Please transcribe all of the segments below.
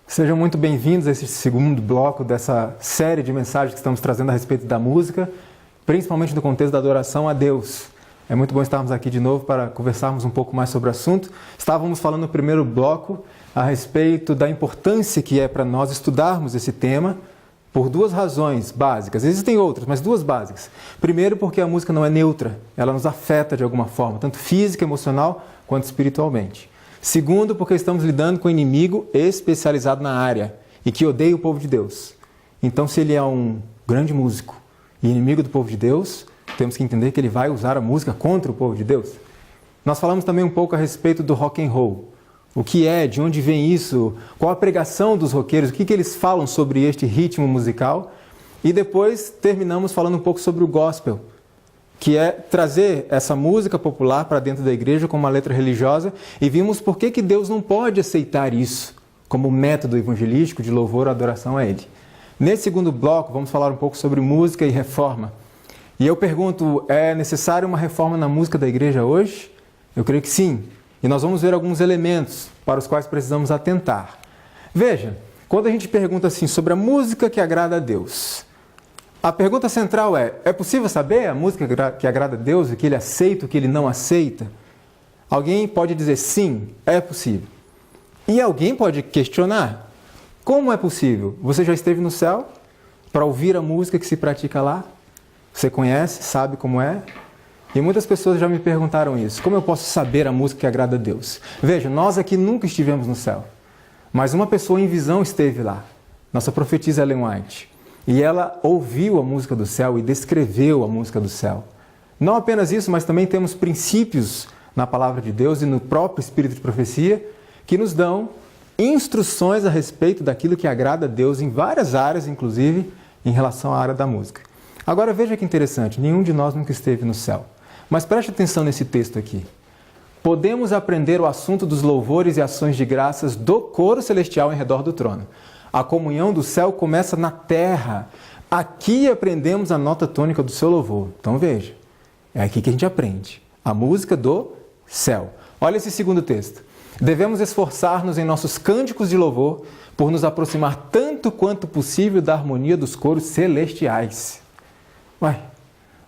Sejam muito bem-vindos a esse segundo bloco dessa série de mensagens que estamos trazendo a respeito da música, principalmente no contexto da adoração a Deus. É muito bom estarmos aqui de novo para conversarmos um pouco mais sobre o assunto. Estávamos falando no primeiro bloco a respeito da importância que é para nós estudarmos esse tema por duas razões básicas. Existem outras, mas duas básicas. Primeiro, porque a música não é neutra, ela nos afeta de alguma forma, tanto física, emocional, quanto espiritualmente. Segundo, porque estamos lidando com um inimigo especializado na área e que odeia o povo de Deus. Então, se ele é um grande músico e inimigo do povo de Deus, temos que entender que ele vai usar a música contra o povo de Deus. Nós falamos também um pouco a respeito do rock and roll. O que é, de onde vem isso, qual a pregação dos roqueiros, o que eles falam sobre este ritmo musical. E depois terminamos falando um pouco sobre o gospel, que é trazer essa música popular para dentro da igreja como uma letra religiosa, e vimos por que Deus não pode aceitar isso como método evangelístico de louvor ou adoração a Ele. Nesse segundo bloco, vamos falar um pouco sobre música e reforma. E eu pergunto, é necessária uma reforma na música da igreja hoje? Eu creio que sim. E nós vamos ver alguns elementos para os quais precisamos atentar. Veja, quando a gente pergunta assim sobre a música que agrada a Deus, a pergunta central é possível saber a música que agrada a Deus, o que Ele aceita, o que Ele não aceita? Alguém pode dizer sim, é possível. E alguém pode questionar, como é possível? Você já esteve no céu para ouvir a música que se pratica lá? Você conhece, sabe como é? E muitas pessoas já me perguntaram isso, como eu posso saber a música que agrada a Deus? Veja, nós aqui nunca estivemos no céu, mas uma pessoa em visão esteve lá, nossa profetisa Ellen White. E ela ouviu a música do céu e descreveu a música do céu. Não apenas isso, mas também temos princípios na palavra de Deus e no próprio Espírito de Profecia que nos dão instruções a respeito daquilo que agrada a Deus em várias áreas, inclusive em relação à área da música. Agora veja que interessante, nenhum de nós nunca esteve no céu. Mas preste atenção nesse texto aqui. Podemos aprender o assunto dos louvores e ações de graças do coro celestial em redor do trono. A comunhão do céu começa na terra. Aqui aprendemos a nota tônica do seu louvor. Então veja, é aqui que a gente aprende. A música do céu. Olha esse segundo texto. Devemos esforçar-nos em nossos cânticos de louvor por nos aproximar tanto quanto possível da harmonia dos coros celestiais. Ué,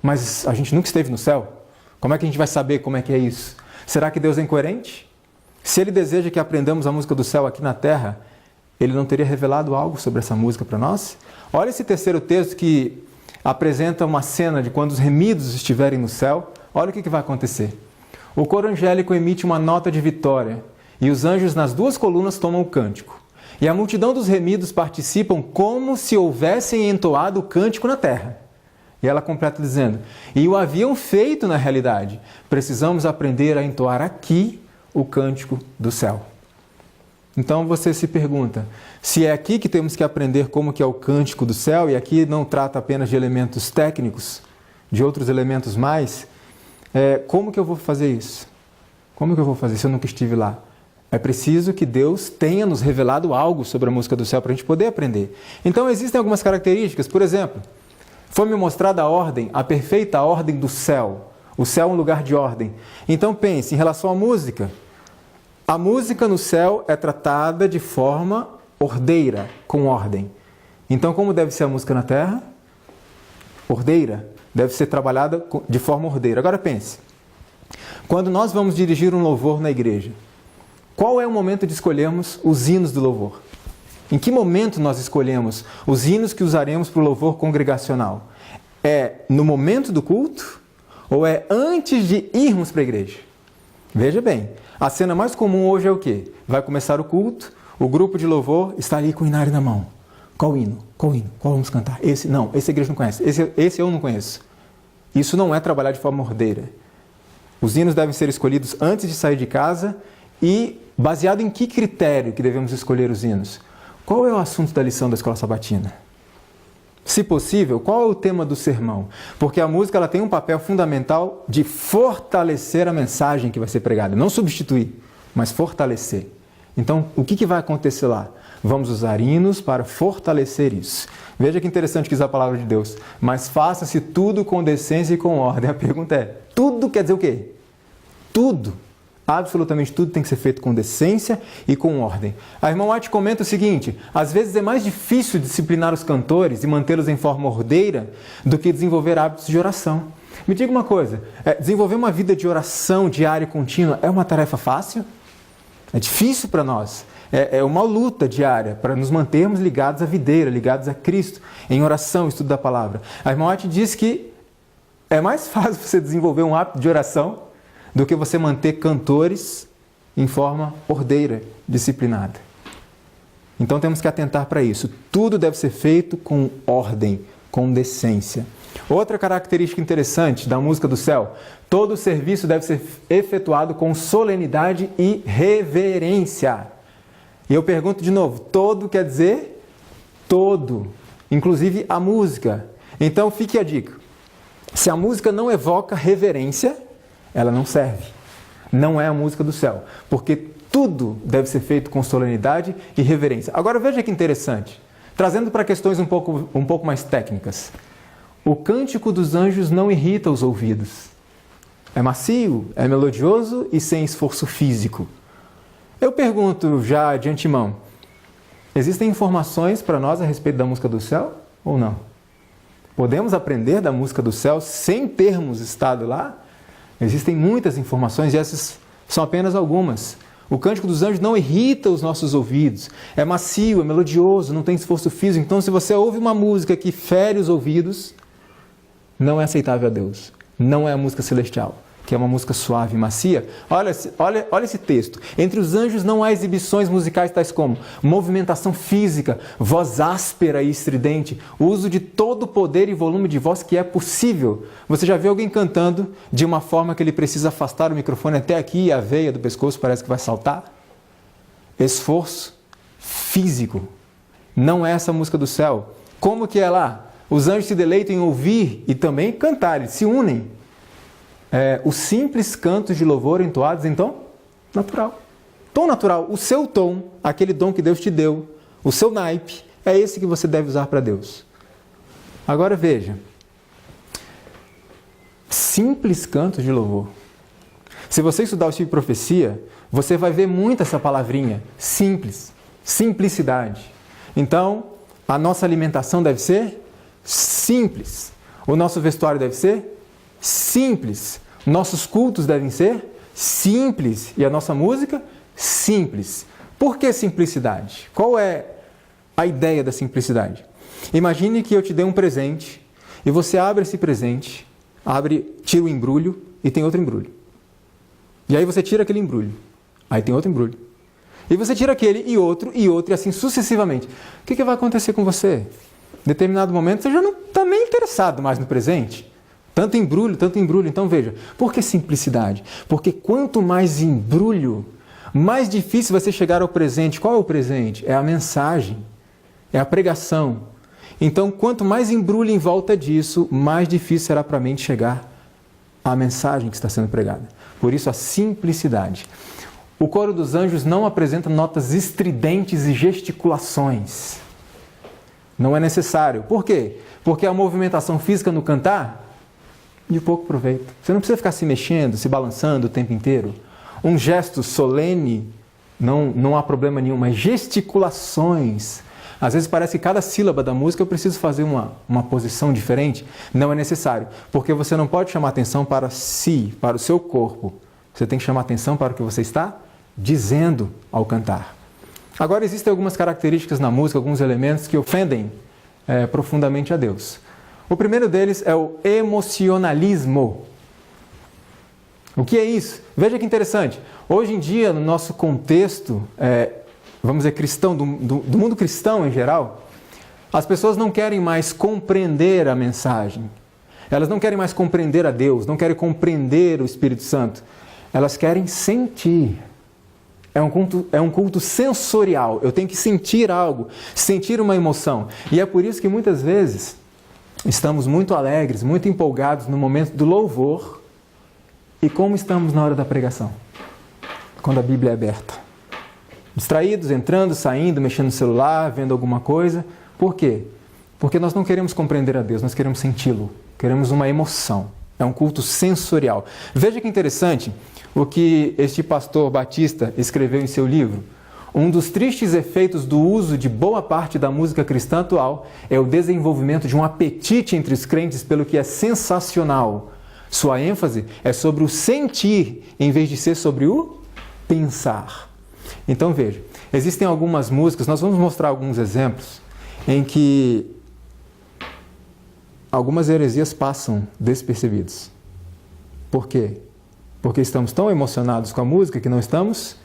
mas a gente nunca esteve no céu? Como é que a gente vai saber como é que é isso? Será que Deus é incoerente? Se Ele deseja que aprendamos a música do céu aqui na terra, Ele não teria revelado algo sobre essa música para nós? Olha esse terceiro texto que apresenta uma cena de quando os remidos estiverem no céu. Olha o que vai acontecer. O coro angélico emite uma nota de vitória e os anjos nas duas colunas tomam o cântico. E a multidão dos remidos participam como se houvessem entoado o cântico na terra. E ela completa dizendo, e o haviam feito na realidade. Precisamos aprender a entoar aqui o cântico do céu. Então você se pergunta, se é aqui que temos que aprender como que é o cântico do céu, e aqui não trata apenas de elementos técnicos, de outros elementos mais, como que eu vou fazer isso? Como que eu vou fazer se eu nunca estive lá? É preciso que Deus tenha nos revelado algo sobre a música do céu para a gente poder aprender. Então existem algumas características, por exemplo, foi-me mostrada a ordem, a perfeita ordem do céu. O céu é um lugar de ordem. Então pense, em relação à música, a música no céu é tratada de forma ordeira, com ordem. Então, como deve ser a música na terra? Ordeira. Deve ser trabalhada de forma ordeira. Agora pense, quando nós vamos dirigir um louvor na igreja, qual é o momento de escolhermos os hinos do louvor? Em que momento nós escolhemos os hinos que usaremos para o louvor congregacional? É no momento do culto ou é antes de irmos para a igreja? Veja bem, a cena mais comum hoje é o quê? Vai começar o culto, o grupo de louvor está ali com o inário na mão. Qual hino? Qual hino? Qual vamos cantar? Esse não, esse a igreja não conhece, esse eu não conheço. Isso não é trabalhar de forma ordeira. Os hinos devem ser escolhidos antes de sair de casa e baseado em que critério que devemos escolher os hinos? Qual é o assunto da lição da escola sabatina? Se possível, qual é o tema do sermão? Porque a música ela tem um papel fundamental de fortalecer a mensagem que vai ser pregada. Não substituir, mas fortalecer. Então, o que vai acontecer lá? Vamos usar hinos para fortalecer isso. Veja que interessante que diz a palavra de Deus. Mas faça-se tudo com decência e com ordem. A pergunta é, tudo quer dizer o quê? Tudo. Absolutamente tudo tem que ser feito com decência e com ordem. A irmã White comenta o seguinte: às vezes é mais difícil disciplinar os cantores e mantê-los em forma ordeira do que desenvolver hábitos de oração. Me diga uma coisa, desenvolver uma vida de oração diária e contínua é uma tarefa fácil? É difícil para nós. É uma luta diária para nos mantermos ligados à videira, ligados a Cristo, em oração, estudo da palavra. A irmã White diz que é mais fácil você desenvolver um hábito de oração do que você manter cantores em forma ordeira, disciplinada. Então temos que atentar para isso. Tudo deve ser feito com ordem, com decência. Outra característica interessante da música do céu: todo o serviço deve ser efetuado com solenidade e reverência. E eu pergunto de novo, todo quer dizer todo, inclusive a música. Então fique a dica: se a música não evoca reverência, ela não serve. Não é a música do céu, porque tudo deve ser feito com solenidade e reverência. Agora veja que interessante, trazendo para questões um pouco mais técnicas. O cântico dos anjos não irrita os ouvidos. É macio, é melodioso e sem esforço físico. Eu pergunto já de antemão, existem informações para nós a respeito da música do céu ou não? Podemos aprender da música do céu sem termos estado lá? Existem muitas informações e essas são apenas algumas. O cântico dos anjos não irrita os nossos ouvidos. É macio, é melodioso, não tem esforço físico. Então, se você ouve uma música que fere os ouvidos, não é aceitável a Deus. Não é a música celestial, que é uma música suave e macia. Olha esse texto. Entre os anjos não há exibições musicais tais como movimentação física, voz áspera e estridente, o uso de todo o poder e volume de voz que é possível. Você já viu alguém cantando de uma forma que ele precisa afastar o microfone até aqui e a veia do pescoço parece que vai saltar? Esforço físico. Não é essa a música do céu. Como que é lá? Os anjos se deleitam em ouvir e também cantar, eles se unem. Os simples cantos de louvor entoados em tom natural. Tom natural, o seu tom, aquele dom que Deus te deu, o seu naipe, é esse que você deve usar para Deus. Agora veja, simples cantos de louvor. Se você estudar o tipo de profecia, você vai ver muito essa palavrinha, simples, simplicidade. Então, a nossa alimentação deve ser simples. O nosso vestuário deve ser simples. Nossos cultos devem ser simples. E a nossa música, simples. Por que simplicidade? Qual é a ideia da simplicidade? Imagine que eu te dei um presente e você abre esse presente, tira o embrulho e tem outro embrulho. E aí você tira aquele embrulho, aí tem outro embrulho. E você tira aquele e outro e assim sucessivamente. O que vai acontecer com você? Em determinado momento você já não está nem interessado mais no presente. Tanto embrulho. Então veja, por que simplicidade? Porque quanto mais embrulho, mais difícil vai ser chegar ao presente. Qual é o presente? É a mensagem, é a pregação. Então, quanto mais embrulho em volta disso, mais difícil será para a mente chegar à mensagem que está sendo pregada. Por isso, a simplicidade. O coro dos anjos não apresenta notas estridentes e gesticulações. Não é necessário. Por quê? Porque a movimentação física no cantar, de pouco proveito. Você não precisa ficar se mexendo, se balançando o tempo inteiro. Um gesto solene, não há problema nenhum, mas gesticulações. Às vezes parece que cada sílaba da música eu preciso fazer uma posição diferente. Não é necessário, porque você não pode chamar atenção para si, para o seu corpo. Você tem que chamar atenção para o que você está dizendo ao cantar. Agora, existem algumas características na música, alguns elementos que ofendem profundamente a Deus. O primeiro deles é o emocionalismo. O que é isso? Veja que interessante. Hoje em dia, no nosso contexto, vamos dizer, cristão, do mundo cristão em geral, as pessoas não querem mais compreender a mensagem. Elas não querem mais compreender a Deus, não querem compreender o Espírito Santo. Elas querem sentir. É um culto sensorial. Eu tenho que sentir algo, sentir uma emoção. E é por isso que muitas vezes estamos muito alegres, muito empolgados no momento do louvor. E como estamos na hora da pregação? Quando a Bíblia é aberta. Distraídos, entrando, saindo, mexendo no celular, vendo alguma coisa. Por quê? Porque nós não queremos compreender a Deus, nós queremos senti-lo. Queremos uma emoção. É um culto sensorial. Veja que interessante o que este pastor Batista escreveu em seu livro. Um dos tristes efeitos do uso de boa parte da música cristã atual é o desenvolvimento de um apetite entre os crentes pelo que é sensacional. Sua ênfase é sobre o sentir, em vez de ser sobre o pensar. Então veja, existem algumas músicas, nós vamos mostrar alguns exemplos, em que algumas heresias passam despercebidas. Por quê? Porque estamos tão emocionados com a música que não estamos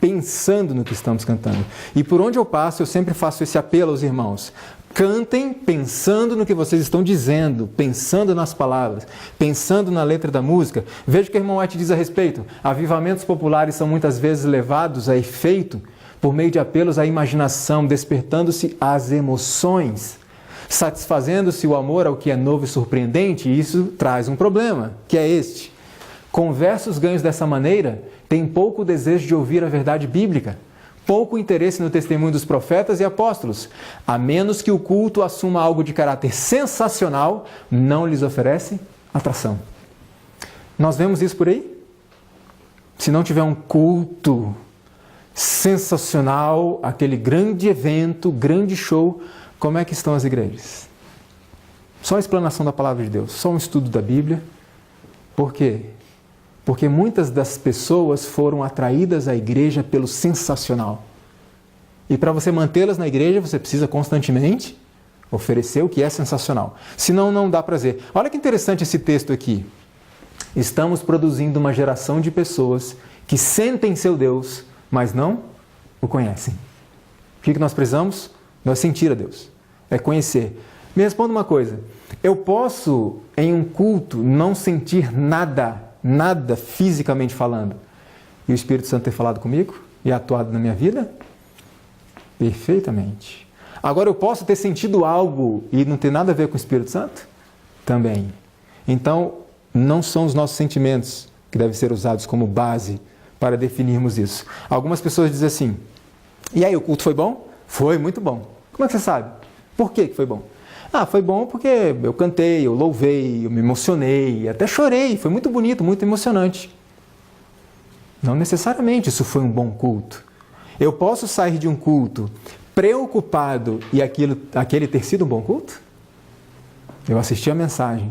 pensando no que estamos cantando. E por onde eu passo, eu sempre faço esse apelo aos irmãos. Cantem pensando no que vocês estão dizendo, pensando nas palavras, pensando na letra da música. Veja o que o irmão White diz a respeito. Avivamentos populares são muitas vezes levados a efeito por meio de apelos à imaginação, despertando-se as emoções, satisfazendo-se o amor ao que é novo e surpreendente, e isso traz um problema, que é este. Conversos ganhos dessa maneira têm pouco desejo de ouvir a verdade bíblica, pouco interesse no testemunho dos profetas e apóstolos, a menos que o culto assuma algo de caráter sensacional, não lhes oferece atração. Nós vemos isso por aí? Se não tiver um culto sensacional, aquele grande evento, grande show, como é que estão as igrejas? Só a explanação da palavra de Deus, só um estudo da Bíblia. Por quê? Porque muitas das pessoas foram atraídas à igreja pelo sensacional. E para você mantê-las na igreja, você precisa constantemente oferecer o que é sensacional. Senão, não dá prazer. Olha que interessante esse texto aqui. Estamos produzindo uma geração de pessoas que sentem seu Deus, mas não o conhecem. O que nós precisamos? Não é sentir a Deus, é conhecer. Me responda uma coisa. Eu posso, em um culto, não sentir nada fisicamente falando, e o Espírito Santo ter falado comigo e atuado na minha vida? Perfeitamente. Agora, eu posso ter sentido algo e não ter nada a ver com o Espírito Santo? Também. Então, não são os nossos sentimentos que devem ser usados como base para definirmos isso. Algumas pessoas dizem assim: e aí, o culto foi bom? Foi muito bom. Como é que você sabe? Por que foi bom? Foi bom porque eu cantei, eu louvei, eu me emocionei, até chorei, foi muito bonito, muito emocionante. Não necessariamente isso foi um bom culto. Eu posso sair de um culto preocupado e aquele ter sido um bom culto? Eu assisti a mensagem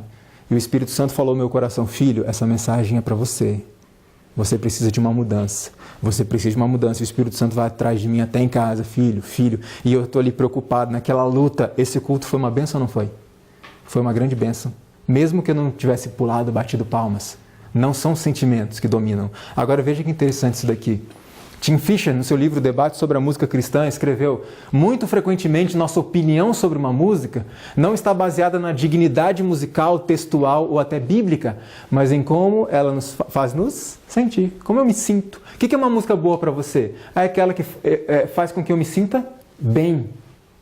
e o Espírito Santo falou no meu coração: filho, essa mensagem é para você. Você precisa de uma mudança. Você precisa de uma mudança. O Espírito Santo vai atrás de mim até em casa. Filho. E eu estou ali preocupado naquela luta. Esse culto foi uma bênção ou não foi? Foi uma grande bênção. Mesmo que eu não tivesse pulado, batido palmas. Não são sentimentos que dominam. Agora veja que interessante isso daqui. Tim Fischer, no seu livro Debate sobre a Música Cristã, escreveu: muito frequentemente nossa opinião sobre uma música não está baseada na dignidade musical, textual ou até bíblica, mas em como ela nos faz nos sentir. Como eu me sinto. O que é uma música boa para você? É aquela que faz com que eu me sinta bem.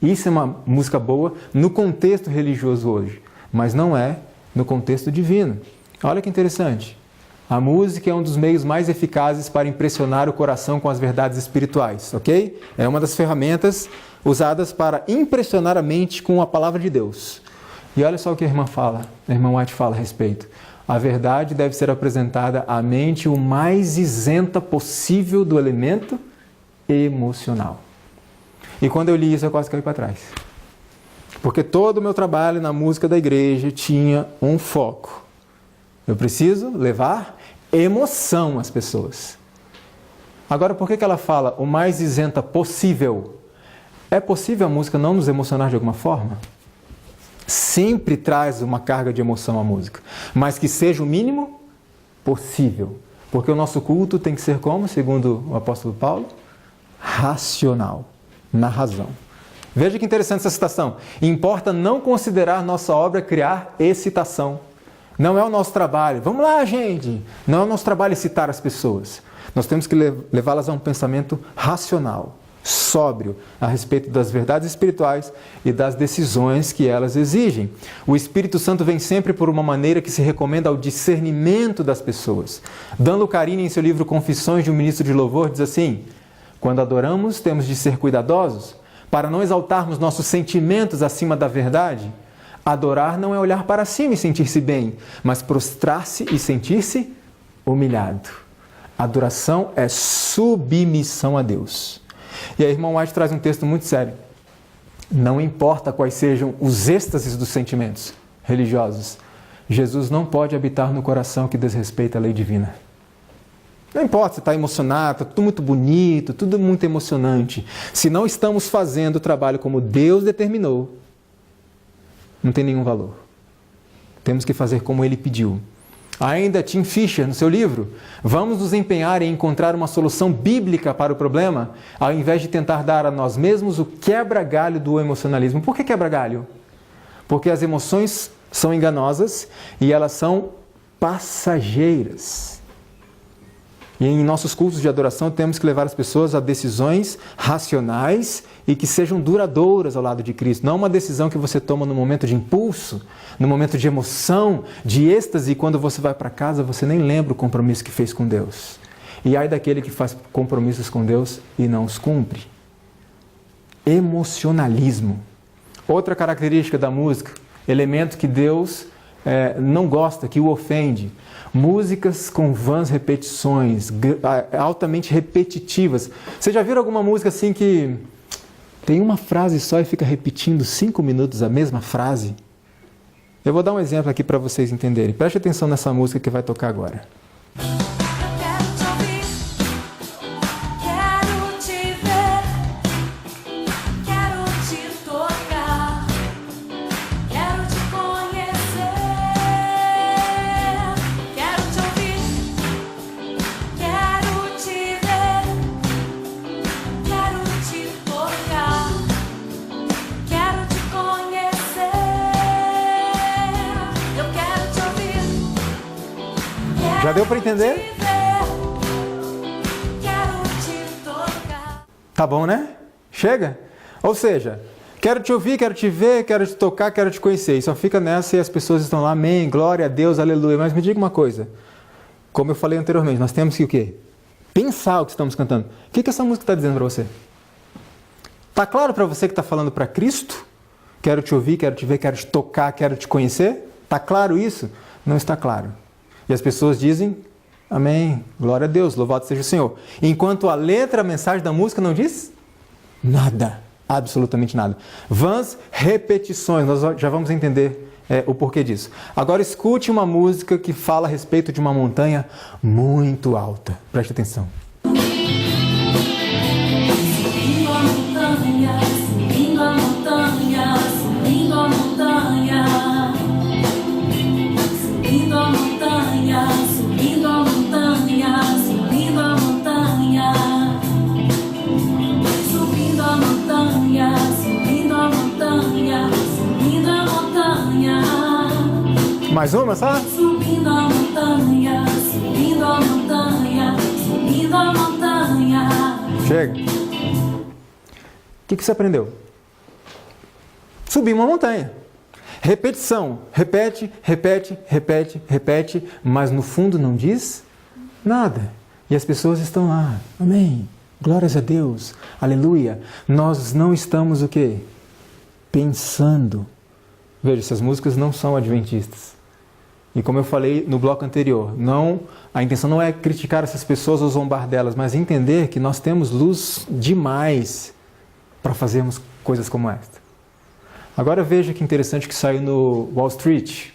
Isso é uma música boa no contexto religioso hoje, mas não é no contexto divino. Olha que interessante. A música é um dos meios mais eficazes para impressionar o coração com as verdades espirituais, ok? É uma das ferramentas usadas para impressionar a mente com a palavra de Deus. E olha só o que a irmã White fala a respeito. A verdade deve ser apresentada à mente o mais isenta possível do elemento emocional. E quando eu li isso, eu quase caí para trás. Porque todo o meu trabalho na música da igreja tinha um foco. Eu preciso levar emoção às pessoas. Agora, por que ela fala o mais isenta possível? É possível a música não nos emocionar de alguma forma? Sempre traz uma carga de emoção à música, mas que seja o mínimo possível. Porque o nosso culto tem que ser como, segundo o apóstolo Paulo? Racional, na razão. Veja que interessante essa citação. Importa não considerar nossa obra criar excitação. Não é o nosso trabalho. Vamos lá, gente! Não é o nosso trabalho excitar as pessoas. Nós temos que levá-las a um pensamento racional, sóbrio, a respeito das verdades espirituais e das decisões que elas exigem. O Espírito Santo vem sempre por uma maneira que se recomenda ao discernimento das pessoas. Dando Carini, em seu livro Confissões de um Ministro de Louvor, diz assim: quando adoramos, temos de ser cuidadosos para não exaltarmos nossos sentimentos acima da verdade. Adorar não é olhar para cima e sentir-se bem, mas prostrar-se e sentir-se humilhado. Adoração é submissão a Deus. E aí, irmão White traz um texto muito sério. Não importa quais sejam os êxtases dos sentimentos religiosos, Jesus não pode habitar no coração que desrespeita a lei divina. Não importa se está emocionado, está tudo muito bonito, tudo muito emocionante. Se não estamos fazendo o trabalho como Deus determinou, não tem nenhum valor. Temos que fazer como Ele pediu. Ainda Tim Fischer, no seu livro, vamos nos empenhar em encontrar uma solução bíblica para o problema, ao invés de tentar dar a nós mesmos o quebra-galho do emocionalismo. Por que quebra-galho? Porque as emoções são enganosas e elas são passageiras. E em nossos cultos de adoração temos que levar as pessoas a decisões racionais e que sejam duradouras ao lado de Cristo. Não uma decisão que você toma no momento de impulso, no momento de emoção, de êxtase, e quando você vai para casa você nem lembra o compromisso que fez com Deus. E ai daquele que faz compromissos com Deus e não os cumpre. Emocionalismo. Outra característica da música, elemento que Deus não gosta, que o ofende. Músicas com vãs repetições, altamente repetitivas. Você já viram alguma música assim que tem uma frase só e fica repetindo 5 minutos a mesma frase? Eu vou dar um exemplo aqui para vocês entenderem. Preste atenção nessa música que vai tocar agora. Já deu para entender? Tá bom, né? Chega? Ou seja, quero te ouvir, quero te ver, quero te tocar, quero te conhecer. E só fica nessa e as pessoas estão lá, amém, glória a Deus, aleluia. Mas me diga uma coisa, como eu falei anteriormente, nós temos que o quê? Pensar o que estamos cantando. O que essa música está dizendo para você? Tá claro para você que está falando para Cristo? Quero te ouvir, quero te ver, quero te tocar, quero te conhecer? Tá claro isso? Não está claro. E as pessoas dizem, amém, glória a Deus, louvado seja o Senhor. Enquanto a letra, a mensagem da música não diz nada, absolutamente nada. Vãs repetições, nós já vamos entender o porquê disso. Agora escute uma música que fala a respeito de uma montanha muito alta. Preste atenção. Subindo a montanha, subindo a montanha, subindo a montanha. Subindo a montanha, subindo a montanha, subindo a montanha. Subindo a montanha, subindo a montanha, subindo a montanha. Mais uma, sabe? Subindo a montanha, subindo a montanha, subindo a montanha. Chega. O que você aprendeu? Subir uma montanha. Repetição. Repete, repete, repete, repete, mas no fundo não diz nada. E as pessoas estão lá. Amém. Glórias a Deus. Aleluia. Nós não estamos o quê? Pensando. Veja, essas músicas não são adventistas. E como eu falei no bloco anterior, a intenção não é criticar essas pessoas ou zombar delas, mas entender que nós temos luz demais para fazermos coisas como esta. Agora veja que interessante que saiu no Wall Street.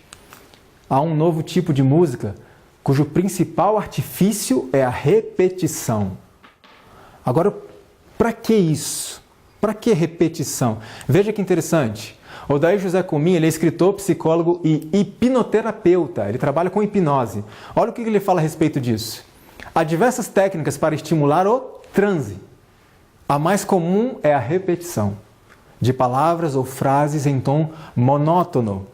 Há um novo tipo de música cujo principal artifício é a repetição. Agora, para que isso? Para que repetição? Veja que interessante. Odair José Comim, ele é escritor, psicólogo e hipnoterapeuta. Ele trabalha com hipnose. Olha o que ele fala a respeito disso. Há diversas técnicas para estimular o transe. A mais comum é a repetição de palavras ou frases em tom monótono.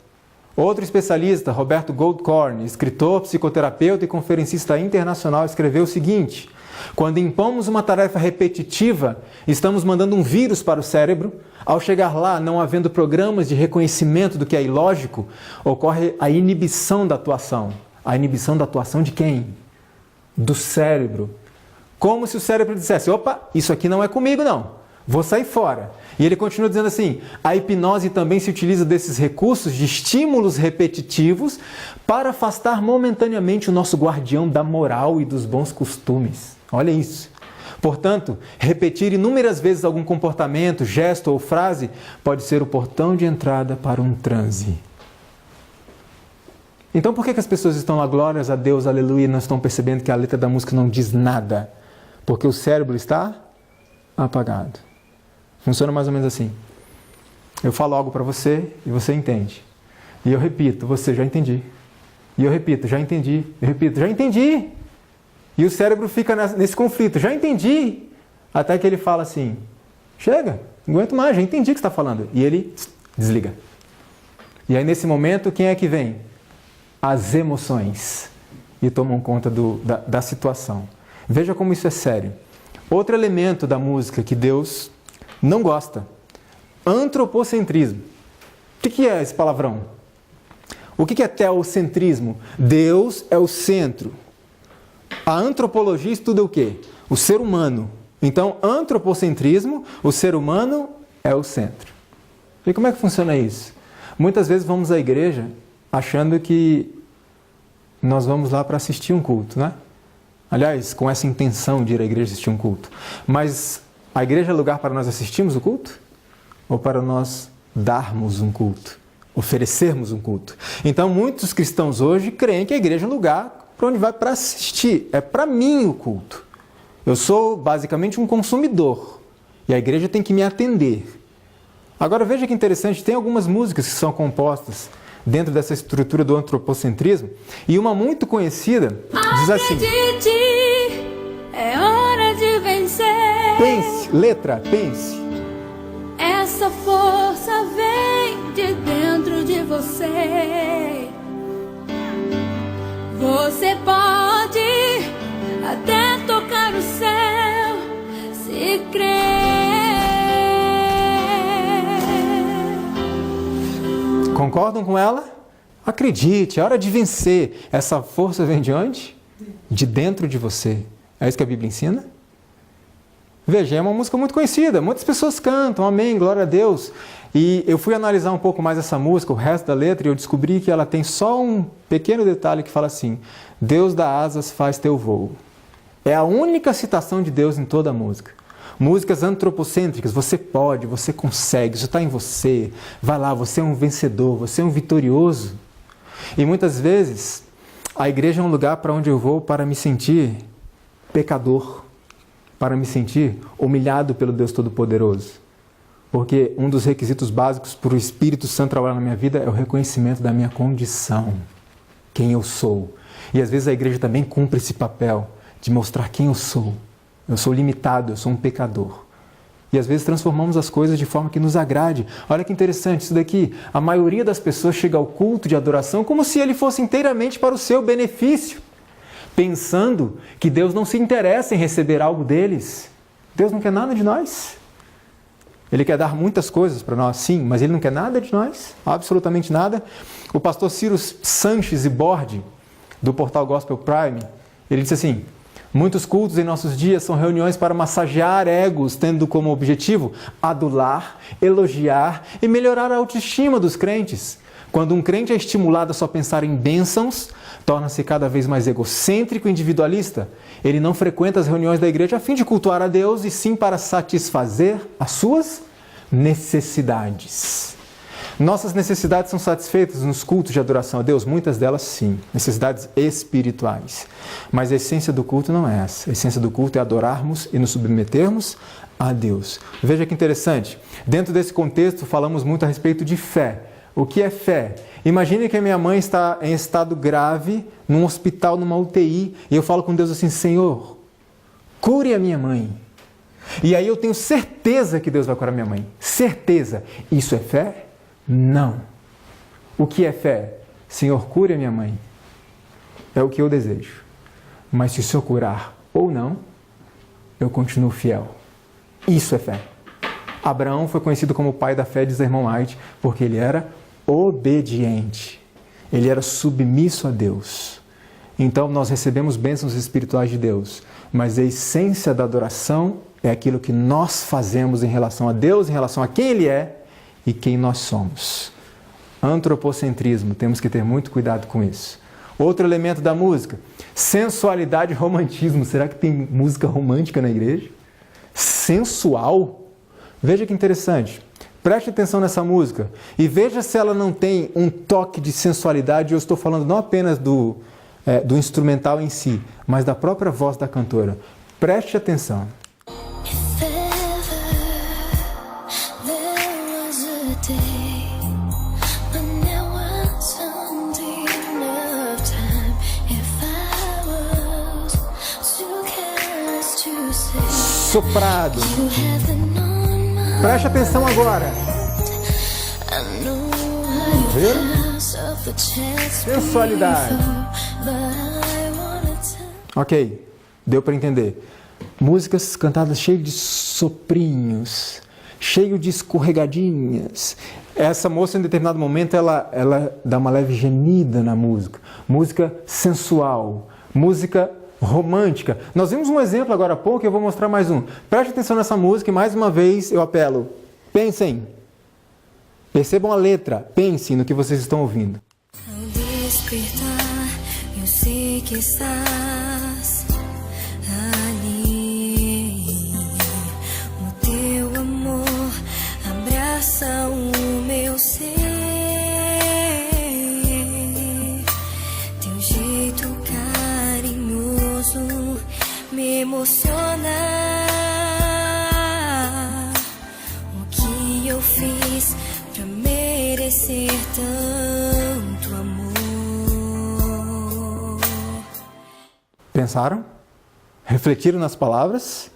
Outro especialista, Roberto Goldkorn, escritor, psicoterapeuta e conferencista internacional, escreveu o seguinte: quando impomos uma tarefa repetitiva, estamos mandando um vírus para o cérebro. Ao chegar lá, não havendo programas de reconhecimento do que é ilógico, ocorre a inibição da atuação. A inibição da atuação de quem? Do cérebro. Como se o cérebro dissesse, opa, isso aqui não é comigo não. vou sair fora. E ele continua dizendo assim, a hipnose também se utiliza desses recursos de estímulos repetitivos para afastar momentaneamente o nosso guardião da moral e dos bons costumes. Olha isso. Portanto, repetir inúmeras vezes algum comportamento, gesto ou frase pode ser o portão de entrada para um transe. Então por que as pessoas estão lá, glórias a Deus, aleluia, e não estão percebendo que a letra da música não diz nada? Porque o cérebro está apagado. Funciona mais ou menos assim. Eu falo algo para você e você entende. E eu repito, você já entendi. E eu repito, já entendi. Eu repito, já entendi. E o cérebro fica nesse conflito, já entendi. Até que ele fala assim, chega, não aguento mais, já entendi o que você está falando. E ele desliga. E aí nesse momento, quem é que vem? As emoções. E tomam conta da situação. Veja como isso é sério. Outro elemento da música que Deus não gosta. Antropocentrismo. O que é esse palavrão? O que é teocentrismo? Deus é o centro. A antropologia estuda o quê? O ser humano. Então, antropocentrismo, o ser humano é o centro. E como é que funciona isso? Muitas vezes vamos à igreja achando que nós vamos lá para assistir um culto, né? Aliás, com essa intenção de ir à igreja assistir um culto. Mas a igreja é lugar para nós assistirmos o culto? Ou para nós darmos um culto? Oferecermos um culto? Então, muitos cristãos hoje creem que a igreja é lugar para onde vai para assistir. É para mim o culto. Eu sou basicamente um consumidor. E a igreja tem que me atender. Agora veja que interessante, tem algumas músicas que são compostas dentro dessa estrutura do antropocentrismo. E uma muito conhecida diz assim... Acredite, é hora de vencer. Pense, letra, pense. Essa força vem de dentro de você. Você pode até tocar o céu se crer. Concordam com ela? Acredite, é hora de vencer. Essa força vem de onde? De dentro de você. É isso que a Bíblia ensina? Veja, é uma música muito conhecida, muitas pessoas cantam, amém, glória a Deus. E eu fui analisar um pouco mais essa música, o resto da letra, e eu descobri que ela tem só um pequeno detalhe que fala assim: Deus dá asas, faz teu voo. É a única citação de Deus em toda a música. Músicas antropocêntricas, você pode, você consegue, isso está em você. Vai lá, você é um vencedor, você é um vitorioso. E muitas vezes, a igreja é um lugar para onde eu vou para me sentir pecador, para me sentir humilhado pelo Deus Todo-Poderoso. Porque um dos requisitos básicos para o Espírito Santo trabalhar na minha vida é o reconhecimento da minha condição, quem eu sou. E às vezes a igreja também cumpre esse papel de mostrar quem eu sou. Eu sou limitado, eu sou um pecador. E às vezes transformamos as coisas de forma que nos agrade. Olha que interessante isso daqui. A maioria das pessoas chega ao culto de adoração como se ele fosse inteiramente para o seu benefício, pensando que Deus não se interessa em receber algo deles. Deus não quer nada de nós. Ele quer dar muitas coisas para nós, sim, mas Ele não quer nada de nós, absolutamente nada. O pastor Ciro Sanches e Bordi, do portal Gospel Prime, ele disse assim: muitos cultos em nossos dias são reuniões para massagear egos, tendo como objetivo adular, elogiar e melhorar a autoestima dos crentes. Quando um crente é estimulado a só pensar em bênçãos, torna-se cada vez mais egocêntrico e individualista. Ele não frequenta as reuniões da igreja a fim de cultuar a Deus, e sim para satisfazer as suas necessidades. Nossas necessidades são satisfeitas nos cultos de adoração a Deus? Muitas delas sim, necessidades espirituais. Mas a essência do culto não é essa. A essência do culto é adorarmos e nos submetermos a Deus. Veja que interessante. Dentro desse contexto falamos muito a respeito de fé. O que é fé? Imagine que a minha mãe está em estado grave, num hospital, numa UTI, e eu falo com Deus assim: Senhor, cure a minha mãe. E aí eu tenho certeza que Deus vai curar minha mãe. Certeza. Isso é fé? Não. O que é fé? Senhor, cure a minha mãe. É o que eu desejo. Mas se o Senhor curar ou não, eu continuo fiel. Isso é fé. Abraão foi conhecido como o pai da fé, diz a irmã White, porque ele era obediente. Ele era submisso a Deus. Então nós recebemos bênçãos espirituais de Deus, mas a essência da adoração é aquilo que nós fazemos em relação a Deus, em relação a quem Ele é e quem nós somos. Antropocentrismo, temos que ter muito cuidado com isso. Outro elemento da música, sensualidade e romantismo. Será que tem música romântica na igreja? Sensual? Veja que interessante. Preste atenção nessa música e veja se ela não tem um toque de sensualidade. Eu estou falando não apenas do instrumental em si, mas da própria voz da cantora. Preste atenção. Soprado. Preste atenção agora. Viram? Sensualidade. Ok, deu para entender. Músicas cantadas cheias de soprinhos, cheio de escorregadinhas. Essa moça, em determinado momento, ela dá uma leve gemida na música. Música sensual, música romântica. Nós vimos um exemplo agora há pouco e eu vou mostrar mais um. Preste atenção nessa música e mais uma vez eu apelo. Pensem. Percebam a letra. Pensem no que vocês estão ouvindo. Ao despertar, eu sei que estás ali. O teu amor abraça o meu ser. Teu jeito carinhoso me emociona. O que eu fiz pra merecer tanto amor? Pensaram? Refletiram nas palavras?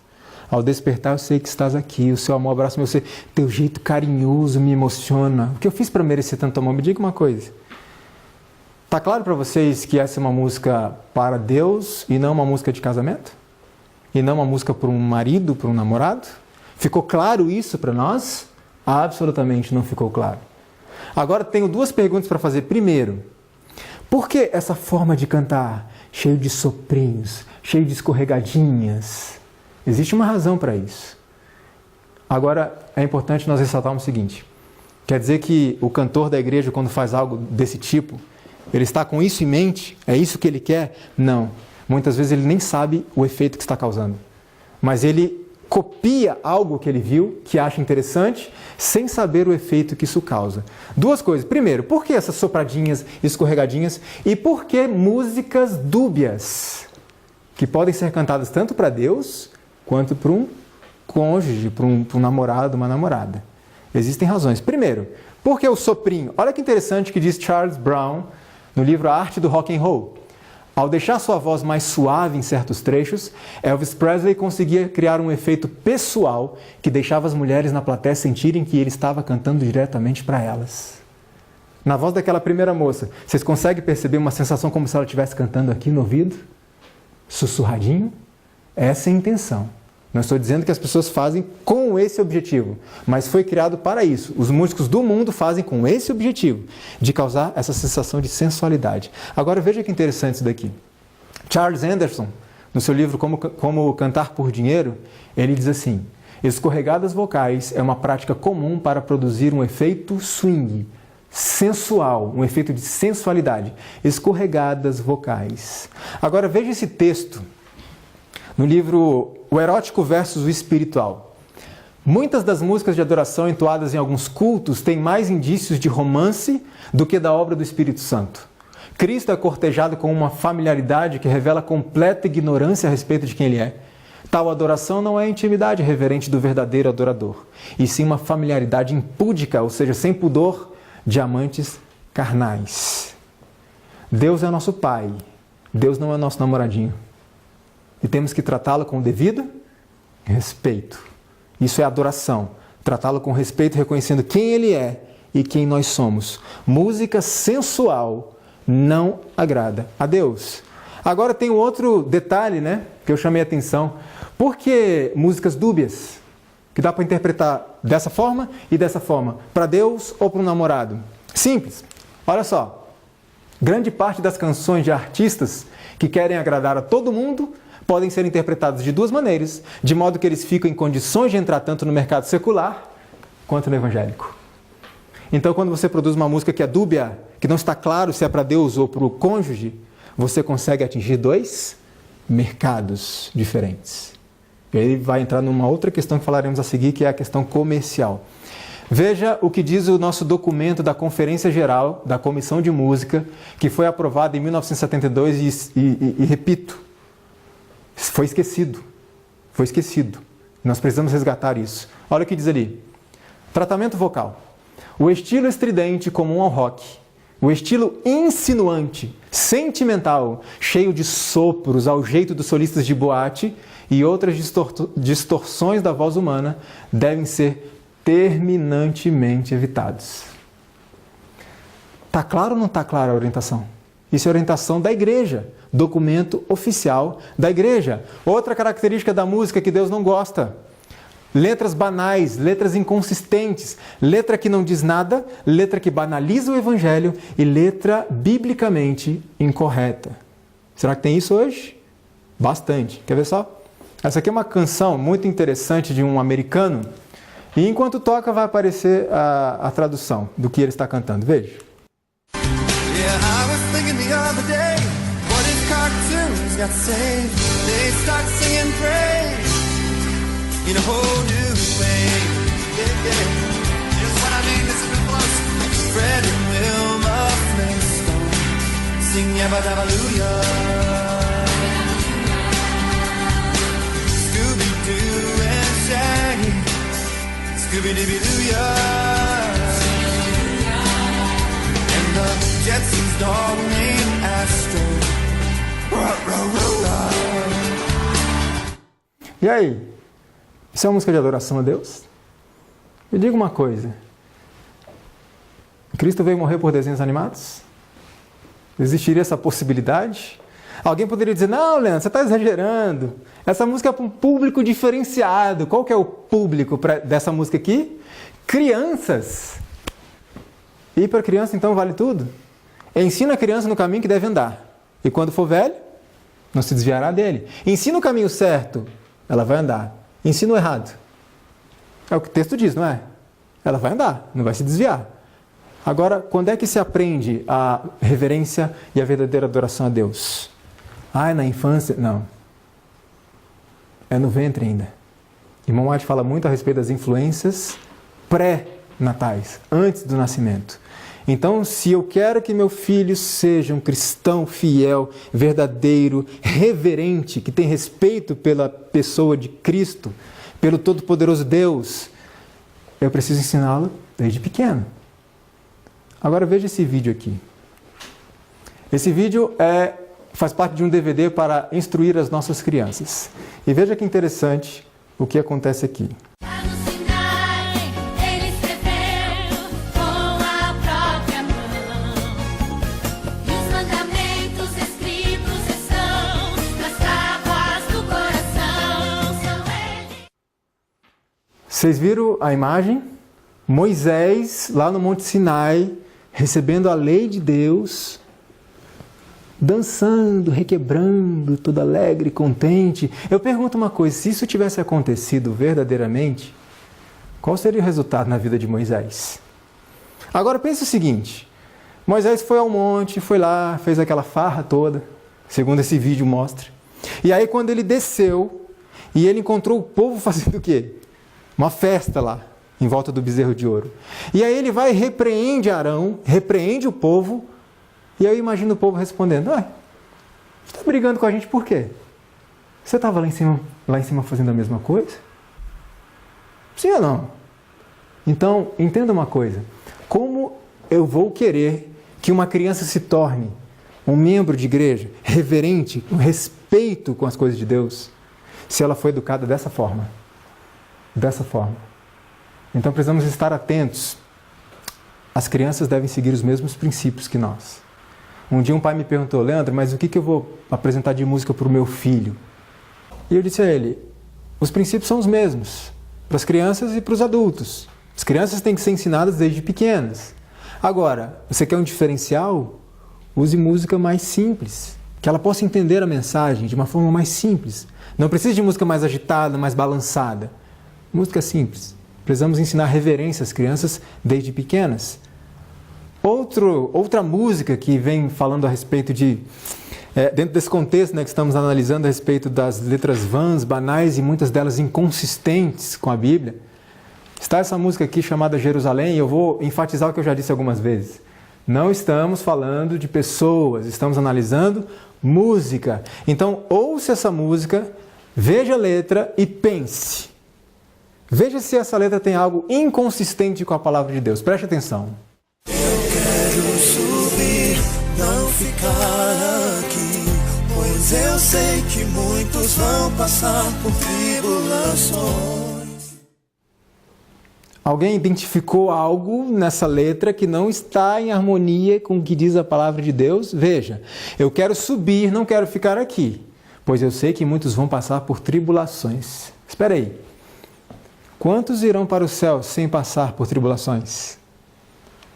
Ao despertar eu sei que estás aqui, o seu amor abraça meu ser, teu jeito carinhoso me emociona. O que eu fiz para merecer tanto amor? Me diga uma coisa. Tá claro para vocês que essa é uma música para Deus e não uma música de casamento? E não uma música para um marido, para um namorado? Ficou claro isso para nós? Absolutamente não ficou claro. Agora tenho duas perguntas para fazer. Primeiro, por que essa forma de cantar, cheio de soprinhos, cheio de escorregadinhas? Existe uma razão para isso. Agora, é importante nós ressaltarmos o seguinte. Quer dizer que o cantor da igreja, quando faz algo desse tipo, ele está com isso em mente? É isso que ele quer? Não. Muitas vezes ele nem sabe o efeito que está causando. Mas ele copia algo que ele viu, que acha interessante, sem saber o efeito que isso causa. Duas coisas. Primeiro, por que essas sopradinhas, escorregadinhas? E por que músicas dúbias? Que podem ser cantadas tanto para Deus, quanto para um cônjuge, para um namorado, uma namorada. Existem razões. Primeiro, por que o soprinho? Olha que interessante que diz Charles Brown no livro A Arte do Rock and Roll. Ao deixar sua voz mais suave em certos trechos, Elvis Presley conseguia criar um efeito pessoal que deixava as mulheres na plateia sentirem que ele estava cantando diretamente para elas. Na voz daquela primeira moça, vocês conseguem perceber uma sensação como se ela estivesse cantando aqui no ouvido? Sussurradinho? Essa é a intenção. Não estou dizendo que as pessoas fazem com esse objetivo, mas foi criado para isso. Os músicos do mundo fazem com esse objetivo, de causar essa sensação de sensualidade. Agora veja que interessante isso daqui. Charles Anderson, no seu livro Como Cantar por Dinheiro, ele diz assim: escorregadas vocais é uma prática comum para produzir um efeito swing, sensual, um efeito de sensualidade. Escorregadas vocais. Agora veja esse texto no livro O Erótico versus o Espiritual. Muitas das músicas de adoração entoadas em alguns cultos têm mais indícios de romance do que da obra do Espírito Santo. Cristo é cortejado com uma familiaridade que revela completa ignorância a respeito de quem Ele é. Tal adoração não é a intimidade reverente do verdadeiro adorador, e sim uma familiaridade impúdica, ou seja, sem pudor, de amantes carnais. Deus é nosso Pai. Deus não é nosso namoradinho. E temos que tratá-lo com o devido respeito. Isso é adoração. Tratá-lo com respeito, reconhecendo quem Ele é e quem nós somos. Música sensual não agrada a Deus. Agora tem um outro detalhe, que eu chamei a atenção. Por que músicas dúbias? Que dá para interpretar dessa forma e dessa forma. Para Deus ou para um namorado? Simples. Olha só. Grande parte das canções de artistas que querem agradar a todo mundo podem ser interpretados de duas maneiras, de modo que eles ficam em condições de entrar tanto no mercado secular quanto no evangélico. Então, quando você produz uma música que é dúbia, que não está claro se é para Deus ou para o cônjuge, você consegue atingir dois mercados diferentes. E aí vai entrar numa outra questão que falaremos a seguir, que é a questão comercial. Veja o que diz o nosso documento da Conferência Geral da Comissão de Música, que foi aprovado em 1972 e repito, foi esquecido. Foi esquecido. Nós precisamos resgatar isso. Olha o que diz ali. Tratamento vocal. O estilo estridente comum ao rock. O estilo insinuante, sentimental, cheio de sopros ao jeito dos solistas de boate e outras distorções da voz humana devem ser terminantemente evitados. Está claro ou não está clara a orientação? Isso é orientação da igreja, documento oficial da igreja. Outra característica da música que Deus não gosta: letras banais, letras inconsistentes, letra que não diz nada, letra que banaliza o evangelho e letra biblicamente incorreta. Será que tem isso hoje? Bastante. Quer ver só? Essa aqui é uma canção muito interessante de um americano. E enquanto toca vai aparecer a tradução do que ele está cantando. Veja. Yeah, I was thinking the other day, what if cartoons got saved? They start singing praise in a whole new way. Yeah, yeah. Here's what I mean, listen real close. Fred and Wilma Flintstone sing Yabba Dabba Loo-Ya. Scooby-Doo and Shaggy, Scooby-Dooby-Doo-Ya. And the Jetsons dog named Astro. E aí? Isso é uma música de adoração a Deus? Me diga uma coisa. Cristo veio morrer por desenhos animados? Existiria essa possibilidade? Alguém poderia dizer, não, Leandro, você está exagerando. Essa música é para um público diferenciado. Qual que é o público dessa música aqui? Crianças. E para criança, então, vale tudo? Ensina a criança no caminho que deve andar. E quando for velho, não se desviará dele. Ensina o caminho certo, ela vai andar. Ensina o errado. É o que o texto diz, não é? Ela vai andar, não vai se desviar. Agora, quando é que se aprende a reverência e a verdadeira adoração a Deus? Ah, é na infância? Não. É no ventre ainda. Irmão White fala muito a respeito das influências pré-natais, antes do nascimento. Então, se eu quero que meu filho seja um cristão fiel, verdadeiro, reverente, que tem respeito pela pessoa de Cristo, pelo Todo-Poderoso Deus, eu preciso ensiná-lo desde pequeno. Agora veja esse vídeo aqui. Esse vídeo faz parte de um DVD para instruir as nossas crianças. E veja que interessante o que acontece aqui. Lá no Sinai, ele escreveu com a própria mão. E os mandamentos escritos estão nas tábuas do coração. São eles. Vocês viram a imagem? Moisés, lá no Monte Sinai, recebendo a lei de Deus, dançando, requebrando, todo alegre, contente. Eu pergunto uma coisa, se isso tivesse acontecido verdadeiramente, qual seria o resultado na vida de Moisés? Agora pense o seguinte, Moisés foi ao monte, foi lá, fez aquela farra toda, segundo esse vídeo mostra. E aí quando ele desceu, e ele encontrou o povo fazendo o quê? Uma festa lá, em volta do bezerro de ouro. E aí ele vai e repreende Arão, repreende o povo, e aí eu imagino o povo respondendo, você está brigando com a gente por quê? Você estava lá em cima fazendo a mesma coisa? Sim ou não? Então, entenda uma coisa, como eu vou querer que uma criança se torne um membro de igreja, reverente, com respeito com as coisas de Deus, se ela foi educada dessa forma? Dessa forma. Então precisamos estar atentos. As crianças devem seguir os mesmos princípios que nós. Um dia um pai me perguntou, Leandro, mas o que eu vou apresentar de música para o meu filho? E eu disse a ele, os princípios são os mesmos, para as crianças e para os adultos. As crianças têm que ser ensinadas desde pequenas. Agora, você quer um diferencial? Use música mais simples, que ela possa entender a mensagem de uma forma mais simples. Não precisa de música mais agitada, mais balançada. Música simples. Precisamos ensinar reverência às crianças desde pequenas. Outra música que vem falando a respeito de... dentro desse contexto, né, que estamos analisando a respeito das letras vãs, banais e muitas delas inconsistentes com a Bíblia, está essa música aqui chamada Jerusalém, e eu vou enfatizar o que eu já disse algumas vezes. Não estamos falando de pessoas, estamos analisando música. Então, ouça essa música, veja a letra e pense. Veja se essa letra tem algo inconsistente com a palavra de Deus. Preste atenção. Eu quero subir, não ficar aqui, pois eu sei que muitos vão passar por tribulações. Alguém identificou algo nessa letra que não está em harmonia com o que diz a palavra de Deus? Veja, eu quero subir, não quero ficar aqui, pois eu sei que muitos vão passar por tribulações. Espera aí. Quantos irão para o céu sem passar por tribulações?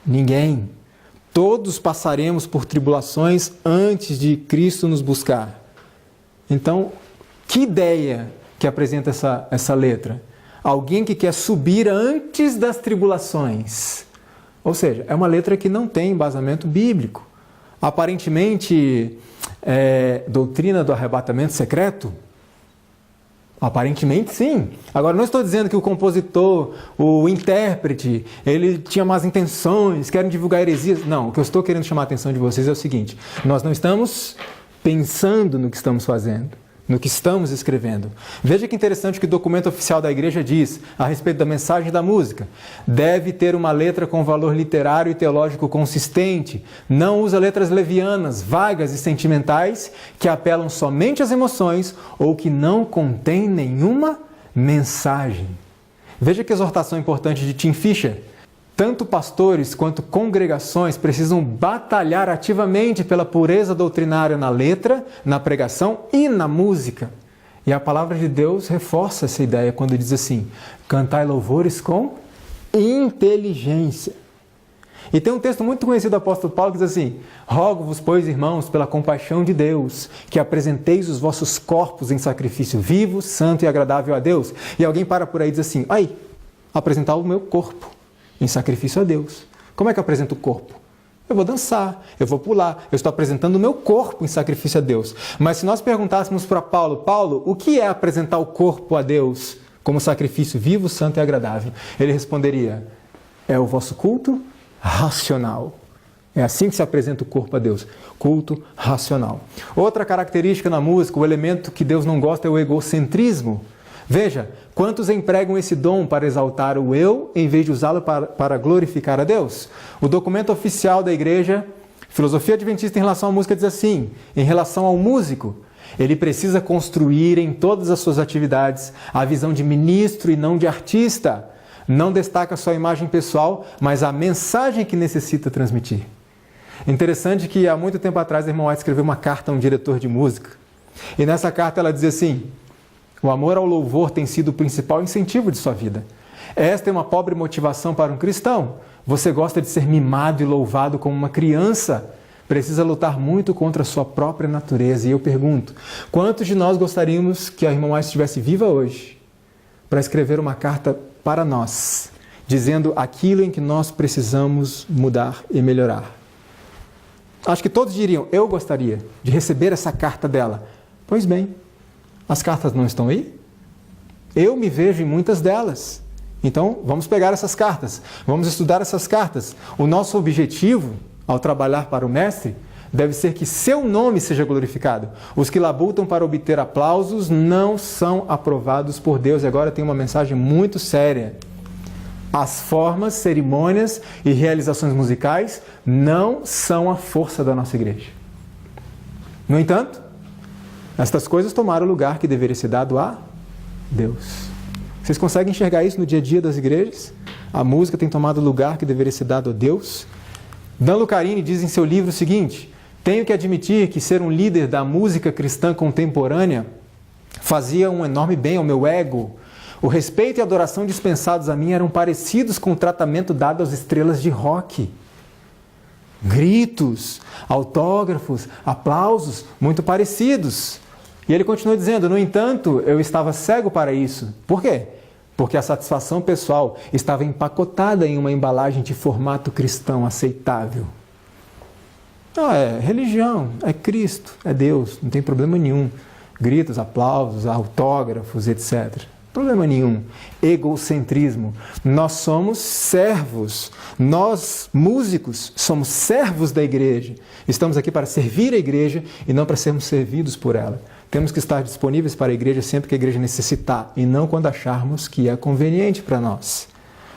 Ninguém. Todos passaremos por tribulações antes de Cristo nos buscar. Então, que ideia que apresenta essa letra? Alguém que quer subir antes das tribulações. Ou seja, é uma letra que não tem embasamento bíblico. Aparentemente, doutrina do arrebatamento secreto? Aparentemente, sim. Agora, não estou dizendo que o compositor, o intérprete, ele tinha más intenções, querem divulgar heresias. Não, o que eu estou querendo chamar a atenção de vocês é o seguinte: nós não estamos pensando no que estamos fazendo, no que estamos escrevendo. Veja que interessante o que o documento oficial da igreja diz a respeito da mensagem da música. Deve ter uma letra com valor literário e teológico consistente. Não usa letras levianas, vagas e sentimentais que apelam somente às emoções ou que não contêm nenhuma mensagem. Veja que exortação importante de Tim Fisher. Tanto pastores quanto congregações precisam batalhar ativamente pela pureza doutrinária na letra, na pregação e na música. E a palavra de Deus reforça essa ideia quando diz assim: cantai louvores com inteligência. E tem um texto muito conhecido do apóstolo Paulo que diz assim: rogo-vos, pois, irmãos, pela compaixão de Deus, que apresenteis os vossos corpos em sacrifício vivo, santo e agradável a Deus. E alguém para por aí e diz assim: apresentar o meu corpo em sacrifício a Deus. Como é que eu apresento o corpo? Eu vou dançar, eu vou pular, eu estou apresentando o meu corpo em sacrifício a Deus. Mas se nós perguntássemos para Paulo, o que é apresentar o corpo a Deus como sacrifício vivo, santo e agradável? Ele responderia: é o vosso culto racional. É assim que se apresenta o corpo a Deus, culto racional. Outra característica na música, o elemento que Deus não gosta é o egocentrismo. Veja, quantos empregam esse dom para exaltar o eu, em vez de usá-lo para glorificar a Deus? O documento oficial da igreja, Filosofia Adventista em relação à música, diz assim: em relação ao músico, ele precisa construir em todas as suas atividades a visão de ministro e não de artista. Não destaca sua imagem pessoal, mas a mensagem que necessita transmitir. Interessante que há muito tempo atrás a irmã White escreveu uma carta a um diretor de música. E nessa carta ela diz assim: o amor ao louvor tem sido o principal incentivo de sua vida. Esta é uma pobre motivação para um cristão. Você gosta de ser mimado e louvado como uma criança. Precisa lutar muito contra a sua própria natureza. E eu pergunto, quantos de nós gostaríamos que a irmã White estivesse viva hoje para escrever uma carta para nós, dizendo aquilo em que nós precisamos mudar e melhorar? Acho que todos diriam: eu gostaria de receber essa carta dela. Pois bem, as cartas não estão aí? Eu me vejo em muitas delas. Então, vamos pegar essas cartas, vamos estudar essas cartas. O nosso objetivo, ao trabalhar para o Mestre, deve ser que seu nome seja glorificado. Os que labutam para obter aplausos não são aprovados por Deus. E agora tem uma mensagem muito séria. As formas, cerimônias e realizações musicais não são a força da nossa igreja. No entanto, estas coisas tomaram o lugar que deveria ser dado a Deus. Vocês conseguem enxergar isso no dia a dia das igrejas? A música tem tomado o lugar que deveria ser dado a Deus? Dan Lucarini diz em seu livro o seguinte: tenho que admitir que ser um líder da música cristã contemporânea fazia um enorme bem ao meu ego. O respeito e a adoração dispensados a mim eram parecidos com o tratamento dado às estrelas de rock. gritos, autógrafos, aplausos, muito parecidos. E ele continua dizendo, no entanto, eu estava cego para isso. Por quê? Porque a satisfação pessoal estava empacotada em uma embalagem de formato cristão aceitável. Não, é religião, é Cristo, é Deus, não tem problema nenhum. Gritos, aplausos, autógrafos, etc. Problema nenhum. Egocentrismo. Nós somos servos. Nós, músicos, somos servos da igreja. Estamos aqui para servir a igreja e não para sermos servidos por ela. Temos que estar disponíveis para a igreja sempre que a igreja necessitar e não quando acharmos que é conveniente para nós.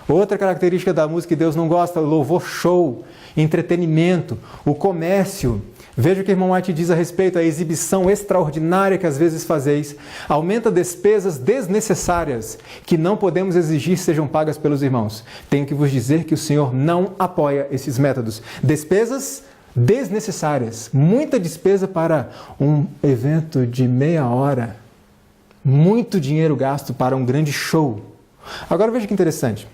Outra característica da música que Deus não gosta é o louvor show, entretenimento, o comércio. Veja o que o irmão White diz a respeito à exibição extraordinária que às vezes fazeis. Aumenta despesas desnecessárias que não podemos exigir sejam pagas pelos irmãos. Tenho que vos dizer que o Senhor não apoia esses métodos. Despesas desnecessárias. Muita despesa para um evento de meia hora. Muito dinheiro gasto para um grande show. Agora veja que interessante.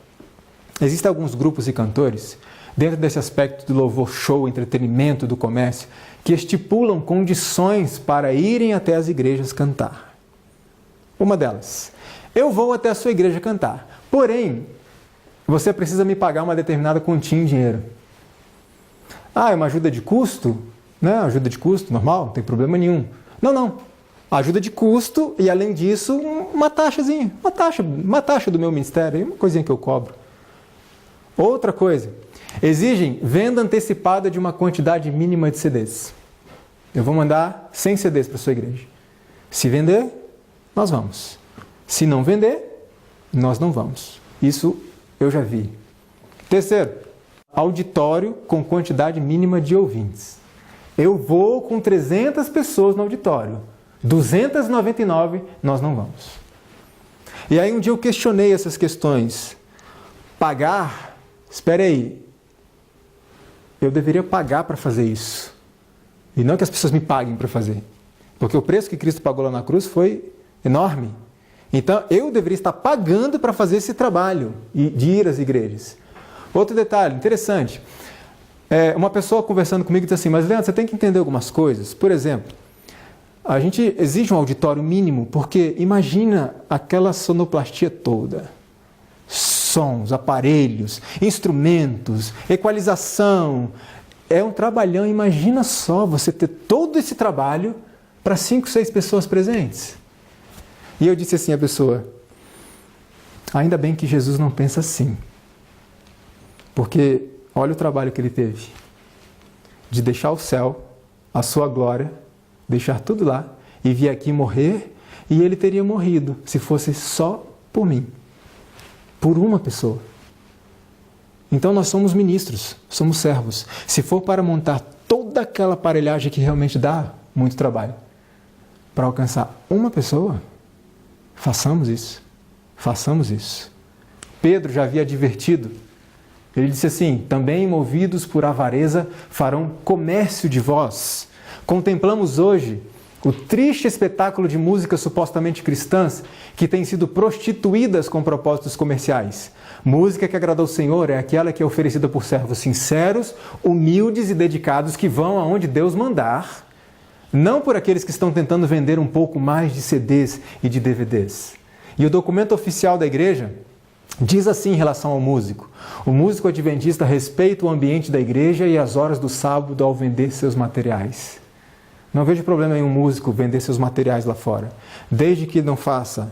Existem alguns grupos e cantores, dentro desse aspecto do louvor show, entretenimento, do comércio, que estipulam condições para irem até as igrejas cantar. Uma delas, eu vou até a sua igreja cantar, porém, você precisa me pagar uma determinada quantia em dinheiro. Ah, é uma ajuda de custo? Né? Ajuda de custo, normal, não tem problema nenhum. Não. Ajuda de custo e, além disso, uma taxazinha, uma taxa do meu ministério, uma coisinha que eu cobro. Outra coisa, exigem venda antecipada de uma quantidade mínima de CDs. Eu vou mandar 100 CDs para a sua igreja. Se vender, nós vamos. Se não vender, nós não vamos. Isso eu já vi. Terceiro, auditório com quantidade mínima de ouvintes. Eu vou com 300 pessoas no auditório. 299, nós não vamos. E aí um dia eu questionei essas questões. Pagar... Espera aí, eu deveria pagar para fazer isso. E não que as pessoas me paguem para fazer. Porque o preço que Cristo pagou lá na cruz foi enorme. Então, eu deveria estar pagando para fazer esse trabalho de ir às igrejas. Outro detalhe interessante. Uma pessoa conversando comigo disse assim, mas Leandro, você tem que entender algumas coisas. Por exemplo, a gente exige um auditório mínimo porque imagina aquela sonoplastia toda. Sons, aparelhos, instrumentos, equalização. É um trabalhão. Imagina só você ter todo esse trabalho para 5, 6 pessoas presentes. E eu disse assim à pessoa, ainda bem que Jesus não pensa assim. Porque olha o trabalho que ele teve. De deixar o céu, a sua glória, deixar tudo lá e vir aqui morrer. E ele teria morrido se fosse só por mim. Por uma pessoa. Então nós somos ministros, somos servos. Se for para montar toda aquela aparelhagem que realmente dá muito trabalho, para alcançar uma pessoa, façamos isso. Façamos isso. Pedro já havia advertido. Ele disse assim, também movidos por avareza farão comércio de vós. Contemplamos hoje o triste espetáculo de músicas supostamente cristãs que têm sido prostituídas com propósitos comerciais. Música que agrada ao Senhor é aquela que é oferecida por servos sinceros, humildes e dedicados que vão aonde Deus mandar, não por aqueles que estão tentando vender um pouco mais de CDs e de DVDs. E o documento oficial da igreja diz assim em relação ao músico. O músico adventista respeita o ambiente da igreja e as horas do sábado ao vender seus materiais. Não vejo problema em um músico vender seus materiais lá fora, desde que não faça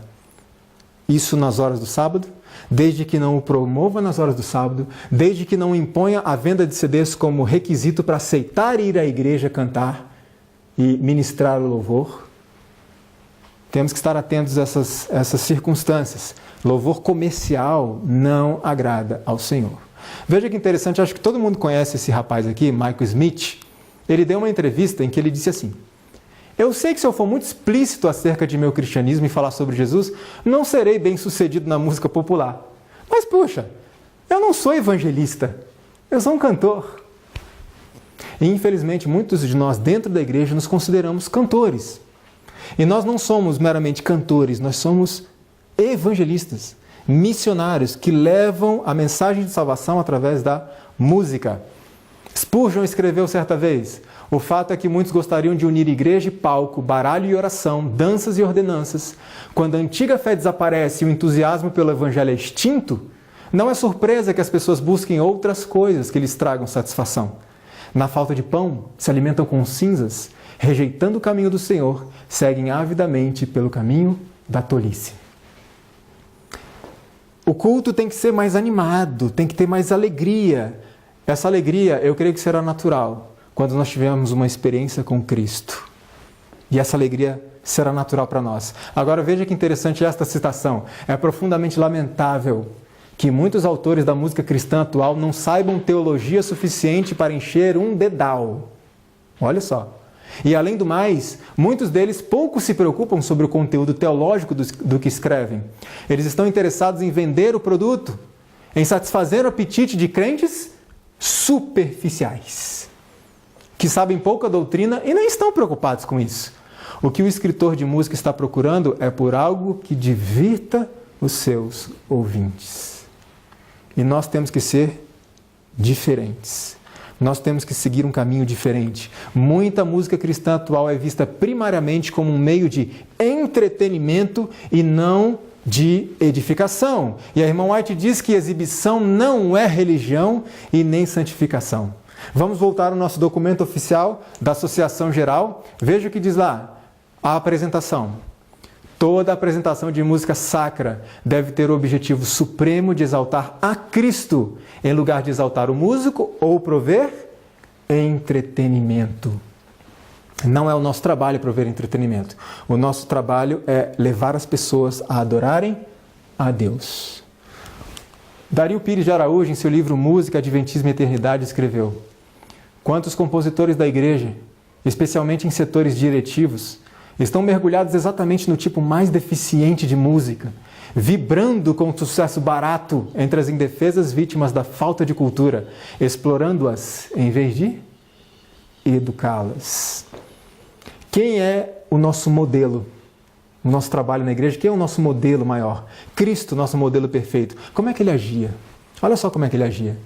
isso nas horas do sábado, desde que não o promova nas horas do sábado, desde que não imponha a venda de CDs como requisito para aceitar ir à igreja cantar e ministrar o louvor. Temos que estar atentos a essas circunstâncias. Louvor comercial não agrada ao Senhor. Veja que interessante, acho que todo mundo conhece esse rapaz aqui, Michael Smith. Ele deu uma entrevista em que ele disse assim, eu sei que se eu for muito explícito acerca de meu cristianismo e falar sobre Jesus, não serei bem sucedido na música popular. Mas, puxa, eu não sou evangelista, eu sou um cantor. E, infelizmente, muitos de nós dentro da igreja nos consideramos cantores. E nós não somos meramente cantores, nós somos evangelistas, missionários que levam a mensagem de salvação através da música. Spurgeon escreveu certa vez: o fato é que muitos gostariam de unir igreja e palco, baralho e oração, danças e ordenanças. Quando a antiga fé desaparece e o entusiasmo pelo evangelho é extinto, não é surpresa que as pessoas busquem outras coisas que lhes tragam satisfação. Na falta de pão, se alimentam com cinzas, rejeitando o caminho do Senhor, seguem avidamente pelo caminho da tolice. O culto tem que ser mais animado, tem que ter mais alegria. Essa alegria, eu creio que será natural quando nós tivermos uma experiência com Cristo. E essa alegria será natural para nós. Agora veja que interessante esta citação. É profundamente lamentável que muitos autores da música cristã atual não saibam teologia suficiente para encher um dedal. Olha só. E além do mais, muitos deles pouco se preocupam sobre o conteúdo teológico do que escrevem. Eles estão interessados em vender o produto, em satisfazer o apetite de crentes superficiais, que sabem pouca doutrina e nem estão preocupados com isso. O que o escritor de música está procurando é por algo que divirta os seus ouvintes. E nós temos que ser diferentes. Nós temos que seguir um caminho diferente. Muita música cristã atual é vista primariamente como um meio de entretenimento e não de edificação. E a irmã White diz que exibição não é religião e nem santificação. Vamos voltar ao nosso documento oficial da Associação Geral. Veja o que diz lá. A apresentação. Toda apresentação de música sacra deve ter o objetivo supremo de exaltar a Cristo, em lugar de exaltar o músico ou prover entretenimento. Não é o nosso trabalho prover entretenimento. O nosso trabalho é levar as pessoas a adorarem a Deus. Dario Pires de Araújo, em seu livro Música, Adventismo e Eternidade, escreveu: quantos compositores da igreja, especialmente em setores diretivos, estão mergulhados exatamente no tipo mais deficiente de música, vibrando com o sucesso barato entre as indefesas vítimas da falta de cultura, explorando-as em vez de educá-las. Quem é o nosso modelo? O nosso trabalho na igreja, quem é o nosso modelo maior? Cristo, nosso modelo perfeito. Como é que ele agia? Olha só como é que ele agia.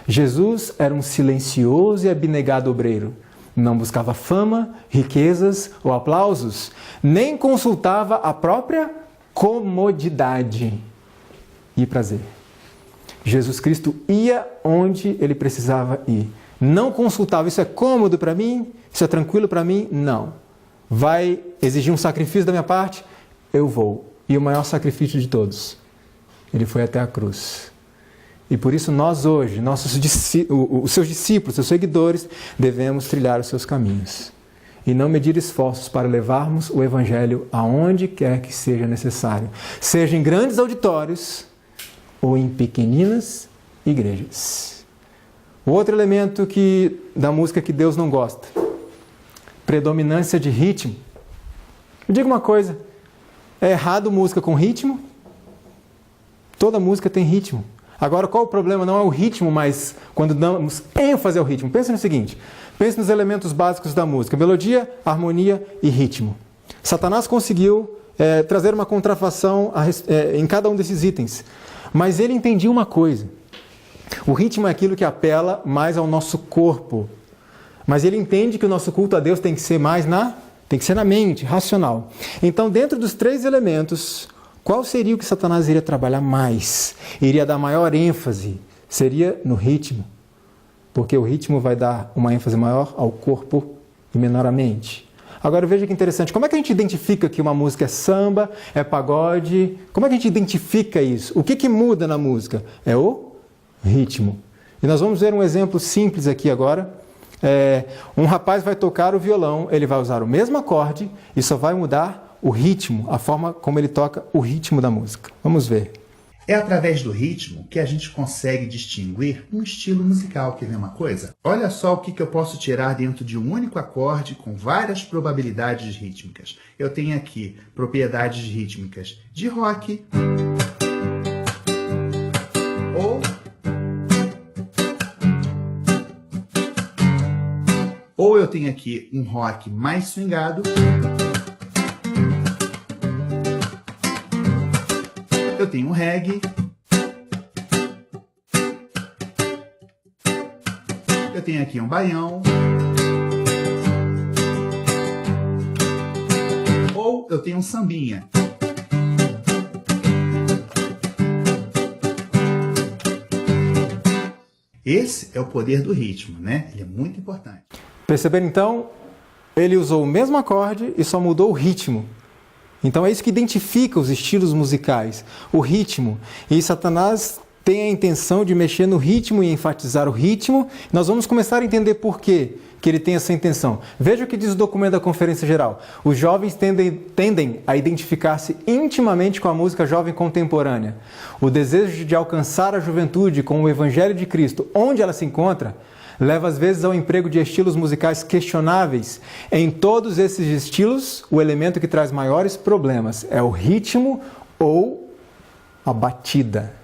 Jesus era um silencioso e abnegado obreiro. Não buscava fama, riquezas ou aplausos, nem consultava a própria comodidade e prazer. Jesus Cristo ia onde ele precisava ir. Não consultava, isso é cômodo para mim? Isso é tranquilo para mim? Não. Vai exigir um sacrifício da minha parte? Eu vou. E o maior sacrifício de todos, ele foi até a cruz. E por isso nós hoje, os seus discípulos, seus seguidores, devemos trilhar os seus caminhos. E não medir esforços para levarmos o Evangelho aonde quer que seja necessário. Seja em grandes auditórios ou em pequeninas igrejas. O outro elemento da música que Deus não gosta: predominância de ritmo. Me diga uma coisa, é errado música com ritmo? Toda música tem ritmo. Agora, qual o problema? Não é o ritmo, mas quando damos ênfase ao ritmo. Pense no seguinte, pense nos elementos básicos da música: melodia, harmonia e ritmo. Satanás conseguiu trazer uma contrafação em cada um desses itens, mas ele entendia uma coisa: o ritmo é aquilo que apela mais ao nosso corpo, mas ele entende que o nosso culto a Deus tem que ser na mente, racional. Então, dentro dos três elementos, qual seria o que Satanás iria trabalhar mais? Iria dar maior ênfase? Seria no ritmo. Porque o ritmo vai dar uma ênfase maior ao corpo e menor à mente. Agora veja que interessante. Como é que a gente identifica que uma música é samba, é pagode? Como é que a gente identifica isso? O que muda na música? É o ritmo. E nós vamos ver um exemplo simples aqui agora. Um rapaz vai tocar o violão, ele vai usar o mesmo acorde e só vai mudar o ritmo, a forma como ele toca o ritmo da música. Vamos ver. É através do ritmo que a gente consegue distinguir um estilo musical. Quer ver uma coisa? Olha só o que eu posso tirar dentro de um único acorde com várias probabilidades rítmicas. Eu tenho aqui propriedades rítmicas de rock, ou eu tenho aqui um rock mais swingado, eu tenho um reggae, eu tenho aqui um baião. Ou eu tenho um sambinha. Esse é o poder do ritmo, né? Ele é muito importante. Perceberam então? Ele usou o mesmo acorde e só mudou o ritmo. Então é isso que identifica os estilos musicais, o ritmo. E Satanás tem a intenção de mexer no ritmo e enfatizar o ritmo. Nós vamos começar a entender por quê que ele tem essa intenção. Veja o que diz o documento da Conferência Geral. Os jovens tendem a identificar-se intimamente com a música jovem contemporânea. O desejo de alcançar a juventude com o Evangelho de Cristo, onde ela se encontra, leva às vezes ao emprego de estilos musicais questionáveis. Em todos esses estilos, o elemento que traz maiores problemas é o ritmo ou a batida.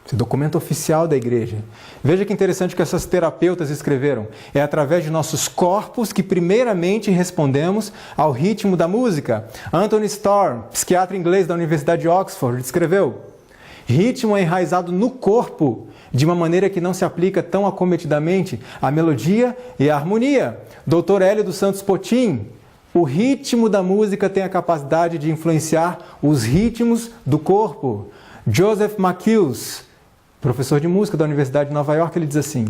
Esse documento oficial da igreja. Veja que interessante que essas terapeutas escreveram. É através de nossos corpos que primeiramente respondemos ao ritmo da música. Anthony Storr, psiquiatra inglês da Universidade de Oxford, escreveu: ritmo é enraizado no corpo, de uma maneira que não se aplica tão acometidamente à melodia e à harmonia. Dr. Hélio dos Santos Potin: o ritmo da música tem a capacidade de influenciar os ritmos do corpo. Joseph McHughes, professor de música da Universidade de Nova York, ele diz assim: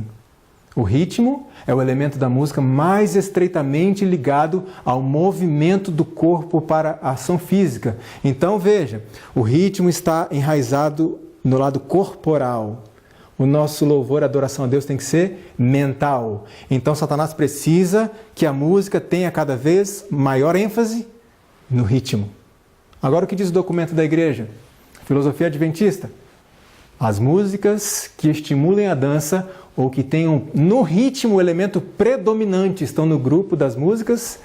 o ritmo é o elemento da música mais estreitamente ligado ao movimento do corpo para a ação física. Então veja, o ritmo está enraizado no lado corporal. O nosso louvor e adoração a Deus tem que ser mental. Então Satanás precisa que a música tenha cada vez maior ênfase no ritmo. Agora o que diz o documento da igreja? Filosofia adventista: as músicas que estimulem a dança ou que tenham no ritmo o elemento predominante estão no grupo das músicas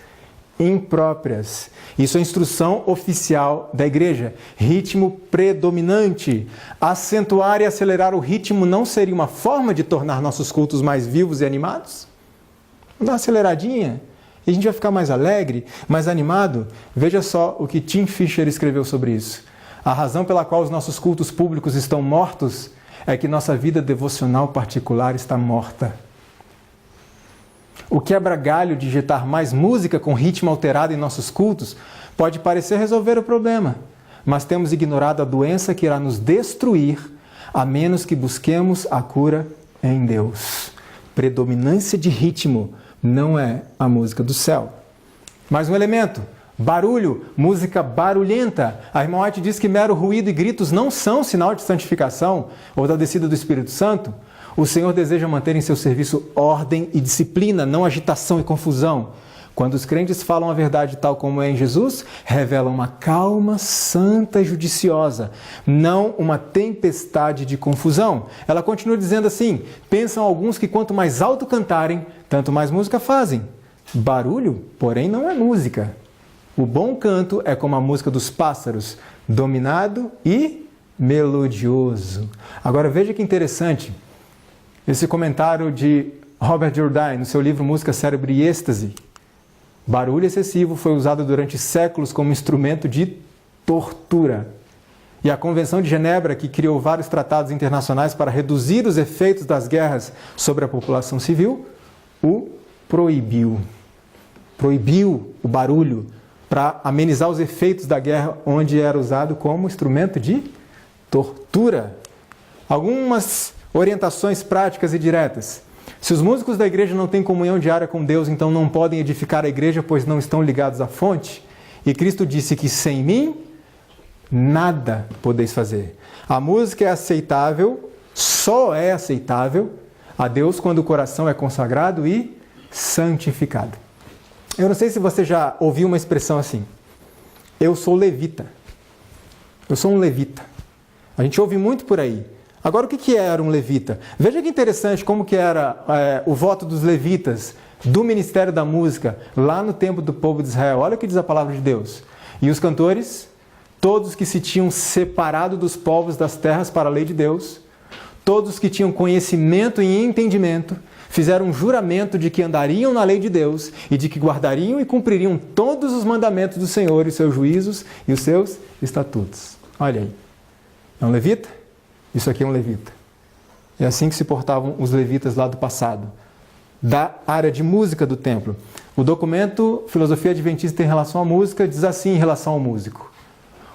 impróprias. Isso é a instrução oficial da igreja. Ritmo predominante. Acentuar e acelerar o ritmo não seria uma forma de tornar nossos cultos mais vivos e animados? Dá uma aceleradinha e a gente vai ficar mais alegre, mais animado. Veja só o que Tim Fisher escreveu sobre isso. A razão pela qual os nossos cultos públicos estão mortos é que nossa vida devocional particular está morta. O quebra-galho de digitar mais música com ritmo alterado em nossos cultos pode parecer resolver o problema, mas temos ignorado a doença que irá nos destruir a menos que busquemos a cura em Deus. Predominância de ritmo não é a música do céu. Mais um elemento: barulho, música barulhenta. A irmã White diz que mero ruído e gritos não são sinal de santificação ou da descida do Espírito Santo. O Senhor deseja manter em seu serviço ordem e disciplina, não agitação e confusão. Quando os crentes falam a verdade tal como é em Jesus, revelam uma calma, santa e judiciosa, não uma tempestade de confusão. Ela continua dizendo assim: pensam alguns que quanto mais alto cantarem, tanto mais música fazem. Barulho, porém, não é música. O bom canto é como a música dos pássaros, dominado e melodioso. Agora veja que interessante esse comentário de Robert Jourdain no seu livro Música, Cérebro e Êxtase. Barulho excessivo foi usado durante séculos como instrumento de tortura. E a Convenção de Genebra, que criou vários tratados internacionais para reduzir os efeitos das guerras sobre a população civil, o proibiu. Proibiu o barulho para amenizar os efeitos da guerra, onde era usado como instrumento de tortura. Algumas orientações práticas e diretas. Se os músicos da igreja não têm comunhão diária com Deus, então não podem edificar a igreja, pois não estão ligados à fonte. E Cristo disse que sem mim, nada podeis fazer. A música é aceitável, só é aceitável a Deus quando o coração é consagrado e santificado. Eu não sei se você já ouviu uma expressão assim: eu sou levita. Eu sou um levita. A gente ouve muito por aí. Agora, o que era um levita? Veja que interessante como que era o voto dos levitas do Ministério da Música lá no tempo do povo de Israel. Olha o que diz a palavra de Deus. E os cantores, todos que se tinham separado dos povos das terras para a lei de Deus, todos que tinham conhecimento e entendimento, fizeram um juramento de que andariam na lei de Deus e de que guardariam e cumpririam todos os mandamentos do Senhor e os seus juízos e os seus estatutos. Olha aí. É um levita? Isso aqui é um levita. É assim que se portavam os levitas lá do passado. da área de música do templo. O documento Filosofia Adventista em relação à música diz assim em relação ao músico: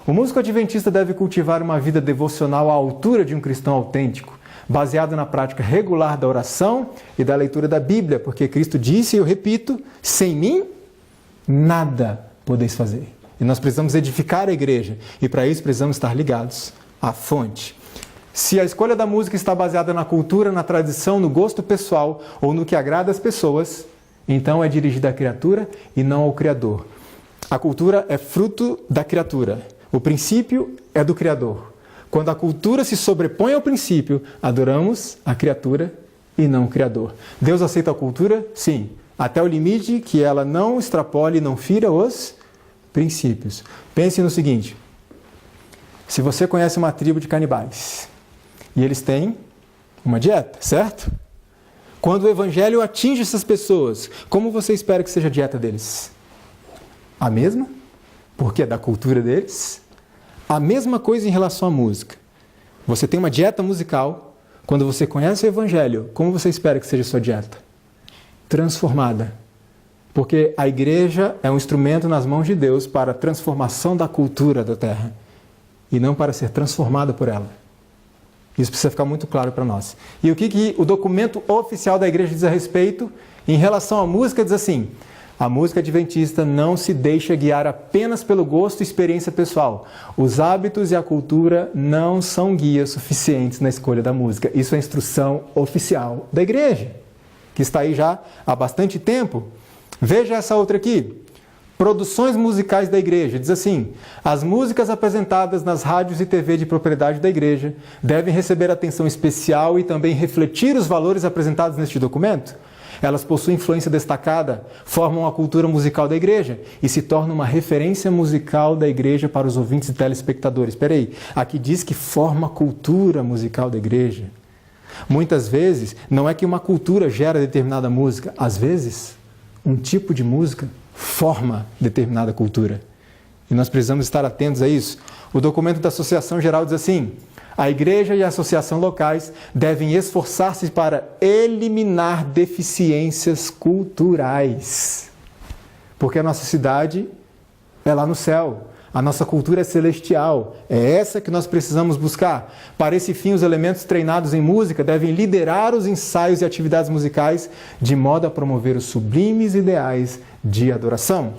o músico adventista deve cultivar uma vida devocional à altura de um cristão autêntico, baseado na prática regular da oração e da leitura da Bíblia, porque Cristo disse, e eu repito, sem mim, nada podeis fazer. E nós precisamos edificar a igreja, e para isso precisamos estar ligados à fonte. Se a escolha da música está baseada na cultura, na tradição, no gosto pessoal ou no que agrada as pessoas, então é dirigida à criatura e não ao Criador. A cultura é fruto da criatura. O princípio é do Criador. Quando a cultura se sobrepõe ao princípio, adoramos a criatura e não o Criador. Deus aceita a cultura? Sim. Até o limite que ela não extrapole e não fira os princípios. Pense no seguinte: se você conhece uma tribo de canibais, e eles têm uma dieta, certo? Quando o evangelho atinge essas pessoas, como você espera que seja a dieta deles? A mesma? Porque é da cultura deles. A mesma coisa em relação à música. Você tem uma dieta musical, quando você conhece o evangelho, como você espera que seja a sua dieta? Transformada. Porque a igreja é um instrumento nas mãos de Deus para a transformação da cultura da terra, e não para ser transformada por ela. Isso precisa ficar muito claro para nós. E o que o documento oficial da igreja diz a respeito? Em relação à música, diz assim: a música adventista não se deixa guiar apenas pelo gosto e experiência pessoal. Os hábitos e a cultura não são guias suficientes na escolha da música. Isso é a instrução oficial da igreja, que está aí já há bastante tempo. Veja essa outra aqui. Produções musicais da igreja. Diz assim: as músicas apresentadas nas rádios e TV de propriedade da igreja devem receber atenção especial e também refletir os valores apresentados neste documento. Elas possuem influência destacada, formam a cultura musical da igreja e se tornam uma referência musical da igreja para os ouvintes e telespectadores. Espera aí, aqui diz que forma a cultura musical da igreja. Muitas vezes, não é que uma cultura gera determinada música. Às vezes, um tipo de música forma determinada cultura. E nós precisamos estar atentos a isso. O documento da Associação Geral diz assim: a igreja e a associação locais devem esforçar-se para eliminar deficiências culturais. Porque a nossa cidade é lá no céu. A nossa cultura é celestial. É essa que nós precisamos buscar. Para esse fim, os elementos treinados em música devem liderar os ensaios e atividades musicais de modo a promover os sublimes ideais de adoração.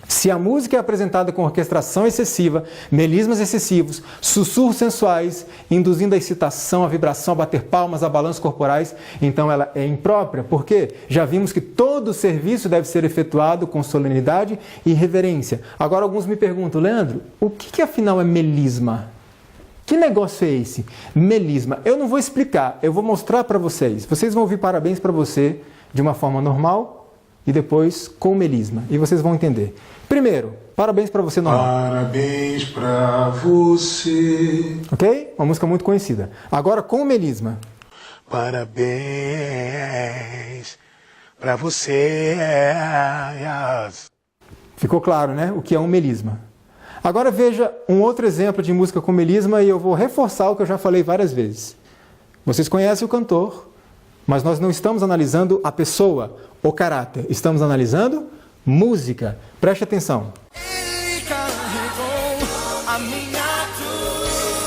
Se a música é apresentada com orquestração excessiva, melismas excessivos, sussurros sensuais, induzindo a excitação, a vibração, a bater palmas, a balanços corporais, então ela é imprópria. Por quê? Já vimos que todo serviço deve ser efetuado com solenidade e reverência. Agora alguns me perguntam: Leandro, o que afinal é melisma? Que negócio é esse? Melisma. Eu não vou explicar, eu vou mostrar para vocês. Vocês vão ouvir parabéns para você de uma forma normal e depois com melisma. E vocês vão entender. Primeiro, parabéns para você normal. Parabéns pra você. Ok? Uma música muito conhecida. Agora com melisma. Parabéns pra você. Ficou claro, né? O que é um melisma. Agora veja um outro exemplo de música com melisma e eu vou reforçar o que eu já falei várias vezes. Vocês conhecem o cantor, mas nós não estamos analisando a pessoa, o caráter. Estamos analisando música. Preste atenção. Ele carregou a minha cruz.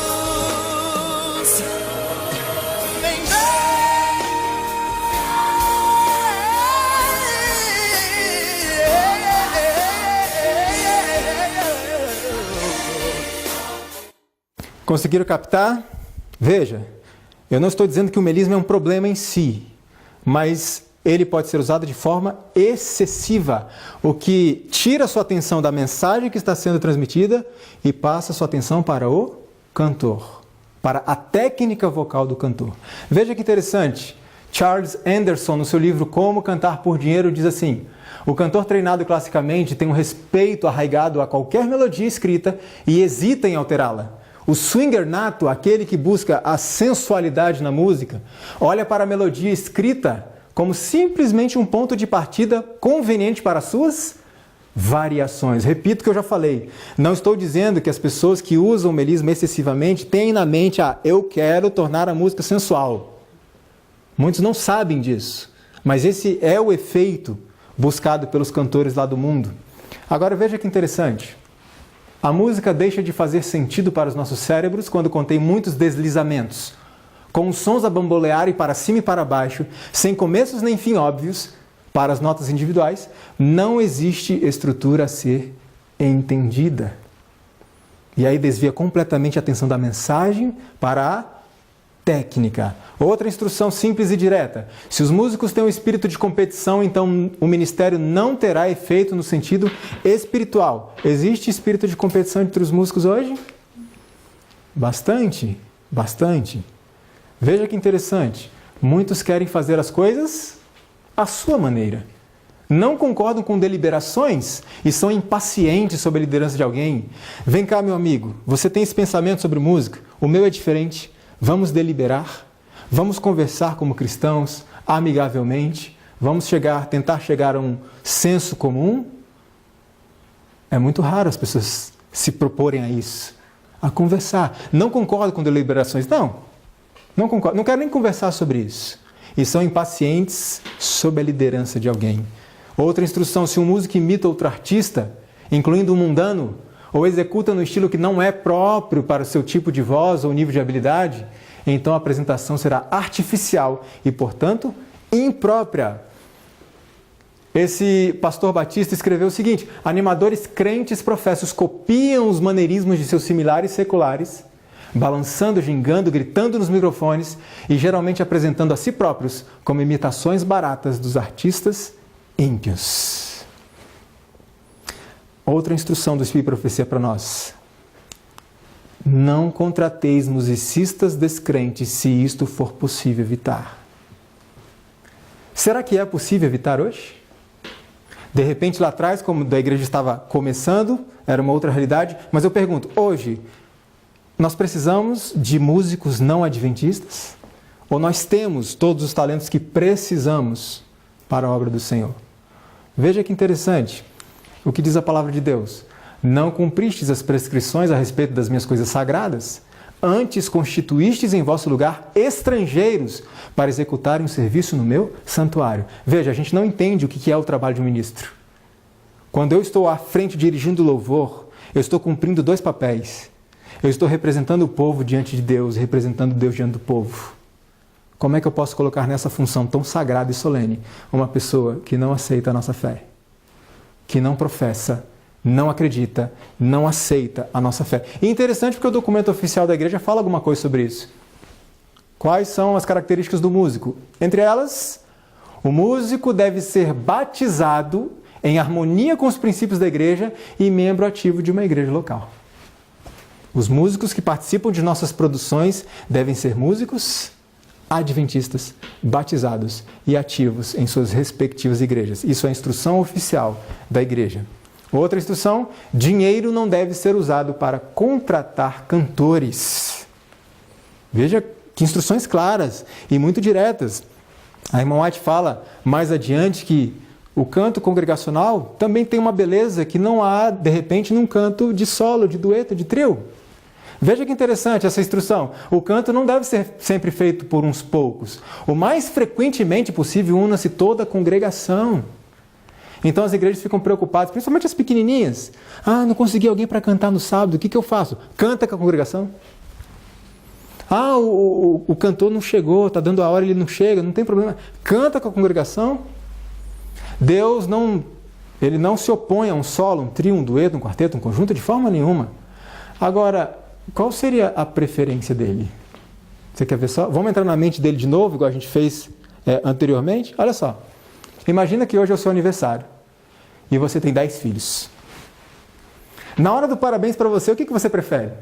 Conseguiram captar? Veja, eu não estou dizendo que o melisma é um problema em si, mas ele pode ser usado de forma excessiva, o que tira a sua atenção da mensagem que está sendo transmitida e passa a sua atenção para o cantor, para a técnica vocal do cantor. Veja que interessante, Charles Anderson, no seu livro Como Cantar por Dinheiro, diz assim: o cantor treinado classicamente tem um respeito arraigado a qualquer melodia escrita e hesita em alterá-la. O swinger nato, aquele que busca a sensualidade na música, olha para a melodia escrita como simplesmente um ponto de partida conveniente para as suas variações. Repito o que eu já falei. Não estou dizendo que as pessoas que usam o melisma excessivamente têm na mente eu quero tornar a música sensual. Muitos não sabem disso. Mas esse é o efeito buscado pelos cantores lá do mundo. Agora veja que interessante. A música deixa de fazer sentido para os nossos cérebros quando contém muitos deslizamentos, com os sons a bambolearem para cima e para baixo, sem começos nem fim óbvios, para as notas individuais. Não existe estrutura a ser entendida. E aí desvia completamente a atenção da mensagem para a técnica. Outra instrução simples e direta. Se os músicos têm um espírito de competição, então o ministério não terá efeito no sentido espiritual. Existe espírito de competição entre os músicos hoje? Bastante, bastante. Veja que interessante. Muitos querem fazer as coisas à sua maneira. Não concordam com deliberações e são impacientes sobre a liderança de alguém. Vem cá, meu amigo, você tem esse pensamento sobre música? O meu é diferente. Vamos deliberar, vamos conversar como cristãos, amigavelmente, vamos tentar chegar a um senso comum. É muito raro as pessoas se proporem a isso, a conversar. Não concordo com deliberações, não concordo, não quero nem conversar sobre isso. E são impacientes sob a liderança de alguém. Outra instrução: se um músico imita outro artista, incluindo um mundano, ou executa no estilo que não é próprio para o seu tipo de voz ou nível de habilidade, então a apresentação será artificial e, portanto, imprópria. Esse pastor batista escreveu o seguinte: animadores crentes professos copiam os maneirismos de seus similares seculares, balançando, gingando, gritando nos microfones e geralmente apresentando a si próprios como imitações baratas dos artistas ímpios. Outra instrução do Espírito e Profecia para nós: não contrateis musicistas descrentes se isto for possível evitar. Será que é possível evitar hoje? De repente, lá atrás, como a igreja estava começando, era uma outra realidade, mas eu pergunto, hoje, nós precisamos de músicos não adventistas? Ou nós temos todos os talentos que precisamos para a obra do Senhor? Veja que interessante o que diz a palavra de Deus. Não cumpristes as prescrições a respeito das minhas coisas sagradas? Antes constituístes em vosso lugar estrangeiros para executarem um serviço no meu santuário. Veja, a gente não entende o que é o trabalho de um ministro. Quando eu estou à frente dirigindo o louvor, eu estou cumprindo dois papéis. Eu estou representando o povo diante de Deus, representando Deus diante do povo. Como é que eu posso colocar nessa função tão sagrada e solene uma pessoa que não aceita a nossa fé? Que não professa, não acredita, não aceita a nossa fé. E interessante porque o documento oficial da igreja fala alguma coisa sobre isso. Quais são as características do músico? Entre elas, o músico deve ser batizado em harmonia com os princípios da igreja e membro ativo de uma igreja local. Os músicos que participam de nossas produções devem ser músicos adventistas, batizados e ativos em suas respectivas igrejas. Isso é a instrução oficial da igreja. Outra instrução: dinheiro não deve ser usado para contratar cantores. Veja que instruções claras e muito diretas. A irmã White fala mais adiante que o canto congregacional também tem uma beleza que não há, de repente, num canto de solo, de dueto, de trio. Veja que interessante essa instrução. O canto não deve ser sempre feito por uns poucos. O mais frequentemente possível, una-se toda a congregação. Então as igrejas ficam preocupadas, principalmente as pequenininhas. Não consegui alguém para cantar no sábado, o que eu faço? Canta com a congregação. O cantor não chegou, está dando a hora, ele não chega, não tem problema. Canta com a congregação. Deus ele não se opõe a um solo, um trio, um dueto, um quarteto, um conjunto, de forma nenhuma. Agora, qual seria a preferência dele? Você quer ver só? Vamos entrar na mente dele de novo, igual a gente fez anteriormente? Olha só. Imagina que hoje é o seu aniversário e você tem 10 filhos. Na hora do parabéns para você, o que você prefere?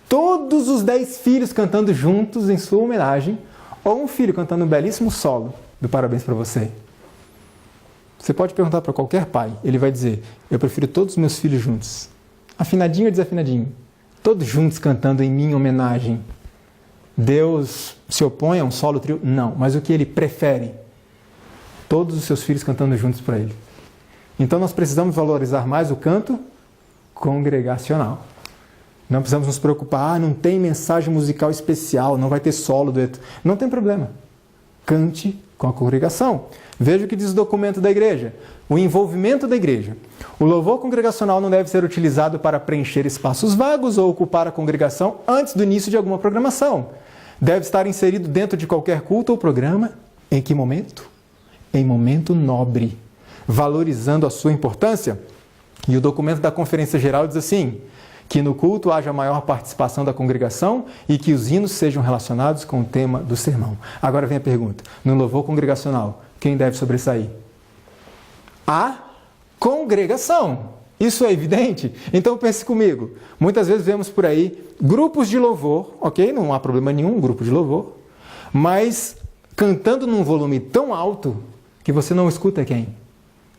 Todos os 10 filhos cantando juntos em sua homenagem, ou um filho cantando um belíssimo solo do parabéns para você? Você pode perguntar para qualquer pai, ele vai dizer: eu prefiro todos os meus filhos juntos, afinadinho ou desafinadinho, todos juntos cantando em minha homenagem. Deus se opõe a um solo, trio? Não, mas o que ele prefere? Todos os seus filhos cantando juntos para ele. Então nós precisamos valorizar mais o canto congregacional. Não precisamos nos preocupar, não tem mensagem musical especial, não vai ter solo, dueto. Não tem problema. Cante com a congregação. Veja o que diz o documento da igreja. O envolvimento da igreja. O louvor congregacional não deve ser utilizado para preencher espaços vagos ou ocupar a congregação antes do início de alguma programação. Deve estar inserido dentro de qualquer culto ou programa. Em que momento? Em momento nobre, valorizando a sua importância. E o documento da Conferência Geral diz assim: que no culto haja maior participação da congregação e que os hinos sejam relacionados com o tema do sermão. Agora vem a pergunta: no louvor congregacional, quem deve sobressair? A congregação. Isso é evidente? Então pense comigo. Muitas vezes vemos por aí grupos de louvor, ok? Não há problema nenhum, grupo de louvor, mas cantando num volume tão alto que você não escuta quem?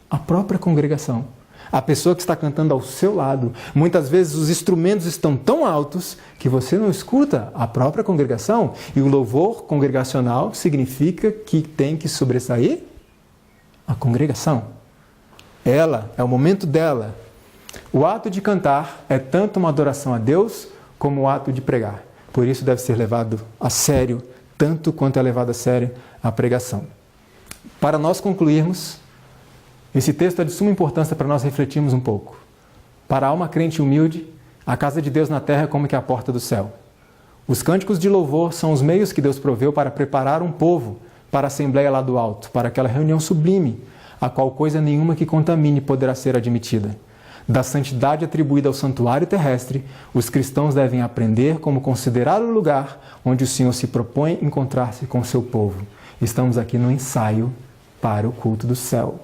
A própria congregação. A pessoa que está cantando ao seu lado. Muitas vezes os instrumentos estão tão altos que você não escuta a própria congregação. E o louvor congregacional significa que tem que sobressair a congregação. Ela, é o momento dela. O ato de cantar é tanto uma adoração a Deus como o ato de pregar. Por isso deve ser levado a sério, tanto quanto é levado a sério a pregação. Para nós concluirmos, esse texto é de suma importância para nós refletirmos um pouco. Para a alma crente humilde, a casa de Deus na terra é como que a porta do céu. Os cânticos de louvor são os meios que Deus proveu para preparar um povo para a assembleia lá do alto, para aquela reunião sublime, a qual coisa nenhuma que contamine poderá ser admitida. Da santidade atribuída ao santuário terrestre, os cristãos devem aprender como considerar o lugar onde o Senhor se propõe encontrar-se com o seu povo. Estamos aqui no ensaio para o culto do céu.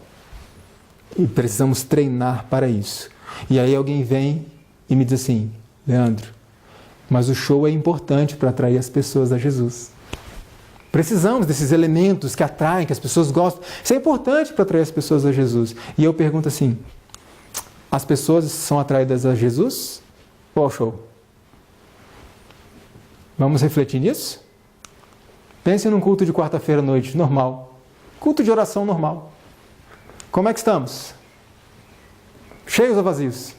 E precisamos treinar para isso. E aí alguém vem e me diz assim: Leandro, mas o show é importante para atrair as pessoas a Jesus. Precisamos desses elementos que atraem, que as pessoas gostam. Isso é importante para atrair as pessoas a Jesus. E eu pergunto assim: as pessoas são atraídas a Jesus ou ao show? Vamos refletir nisso? Pense num culto de quarta-feira à noite, normal. Culto de oração normal. Como é que estamos? Cheios ou vazios?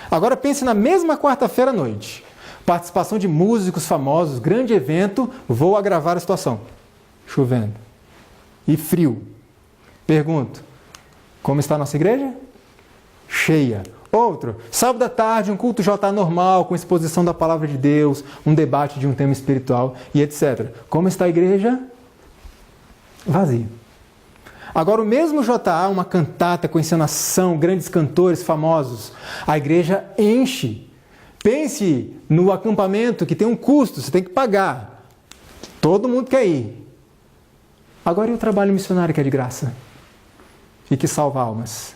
Agora pense na mesma quarta-feira à noite. Participação de músicos famosos, grande evento, vou agravar a situação. Chovendo. E frio. Pergunto, como está a nossa igreja? Cheia. Outro, sábado à tarde, um culto JA normal, com exposição da palavra de Deus, um debate de um tema espiritual e etc. Como está a igreja? Vazio. Agora, o mesmo JA, uma cantata com encenação, grandes cantores famosos, a igreja enche. Pense no acampamento que tem um custo, você tem que pagar. Todo mundo quer ir. Agora, e o trabalho missionário que é de graça? E que salva almas?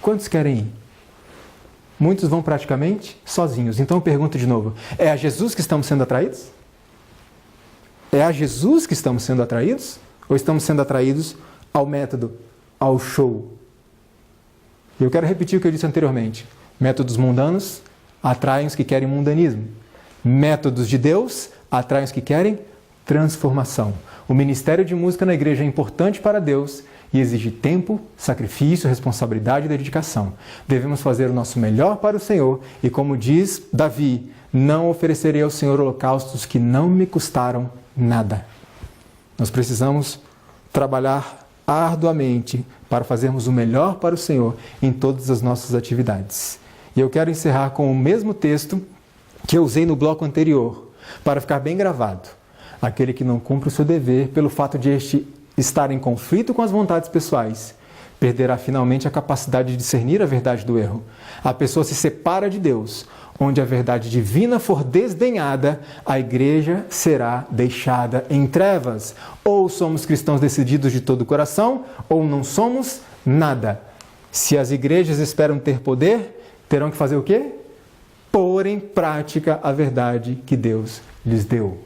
Quantos querem ir? Muitos vão praticamente sozinhos. Então eu pergunto de novo, é a Jesus que estamos sendo atraídos? É a Jesus que estamos sendo atraídos? Ou estamos sendo atraídos ao método, ao show? E eu quero repetir o que eu disse anteriormente. Métodos mundanos atraem os que querem mundanismo. Métodos de Deus atraem os que querem transformação. O ministério de música na igreja é importante para Deus e exige tempo, sacrifício, responsabilidade e dedicação. Devemos fazer o nosso melhor para o Senhor e, como diz Davi, não oferecerei ao Senhor holocaustos que não me custaram nada. Nós precisamos trabalhar arduamente para fazermos o melhor para o Senhor em todas as nossas atividades. E eu quero encerrar com o mesmo texto que eu usei no bloco anterior, para ficar bem gravado. Aquele que não cumpre o seu dever pelo fato de este estar em conflito com as vontades pessoais, perderá finalmente a capacidade de discernir a verdade do erro. A pessoa se separa de Deus. Onde a verdade divina for desdenhada, a igreja será deixada em trevas. Ou somos cristãos decididos de todo o coração, ou não somos nada. Se as igrejas esperam ter poder, terão que fazer o quê? Pôr em prática a verdade que Deus lhes deu.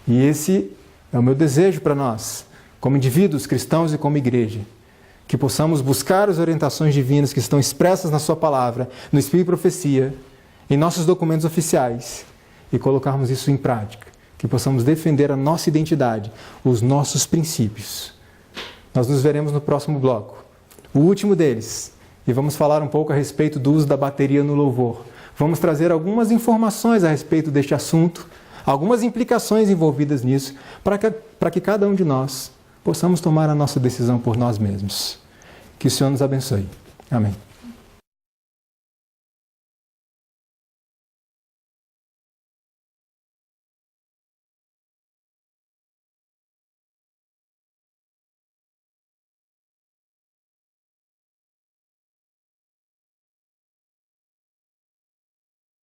E esse é o meu desejo para nós, como indivíduos cristãos e como igreja, que possamos buscar as orientações divinas que estão expressas na sua palavra, no Espírito e Profecia, em nossos documentos oficiais, e colocarmos isso em prática, que possamos defender a nossa identidade, os nossos princípios. Nós nos veremos no próximo bloco, o último deles, e vamos falar um pouco a respeito do uso da bateria no louvor. Vamos trazer algumas informações a respeito deste assunto, algumas implicações envolvidas nisso, para que cada um de nós possamos tomar a nossa decisão por nós mesmos. Que o Senhor nos abençoe. Amém.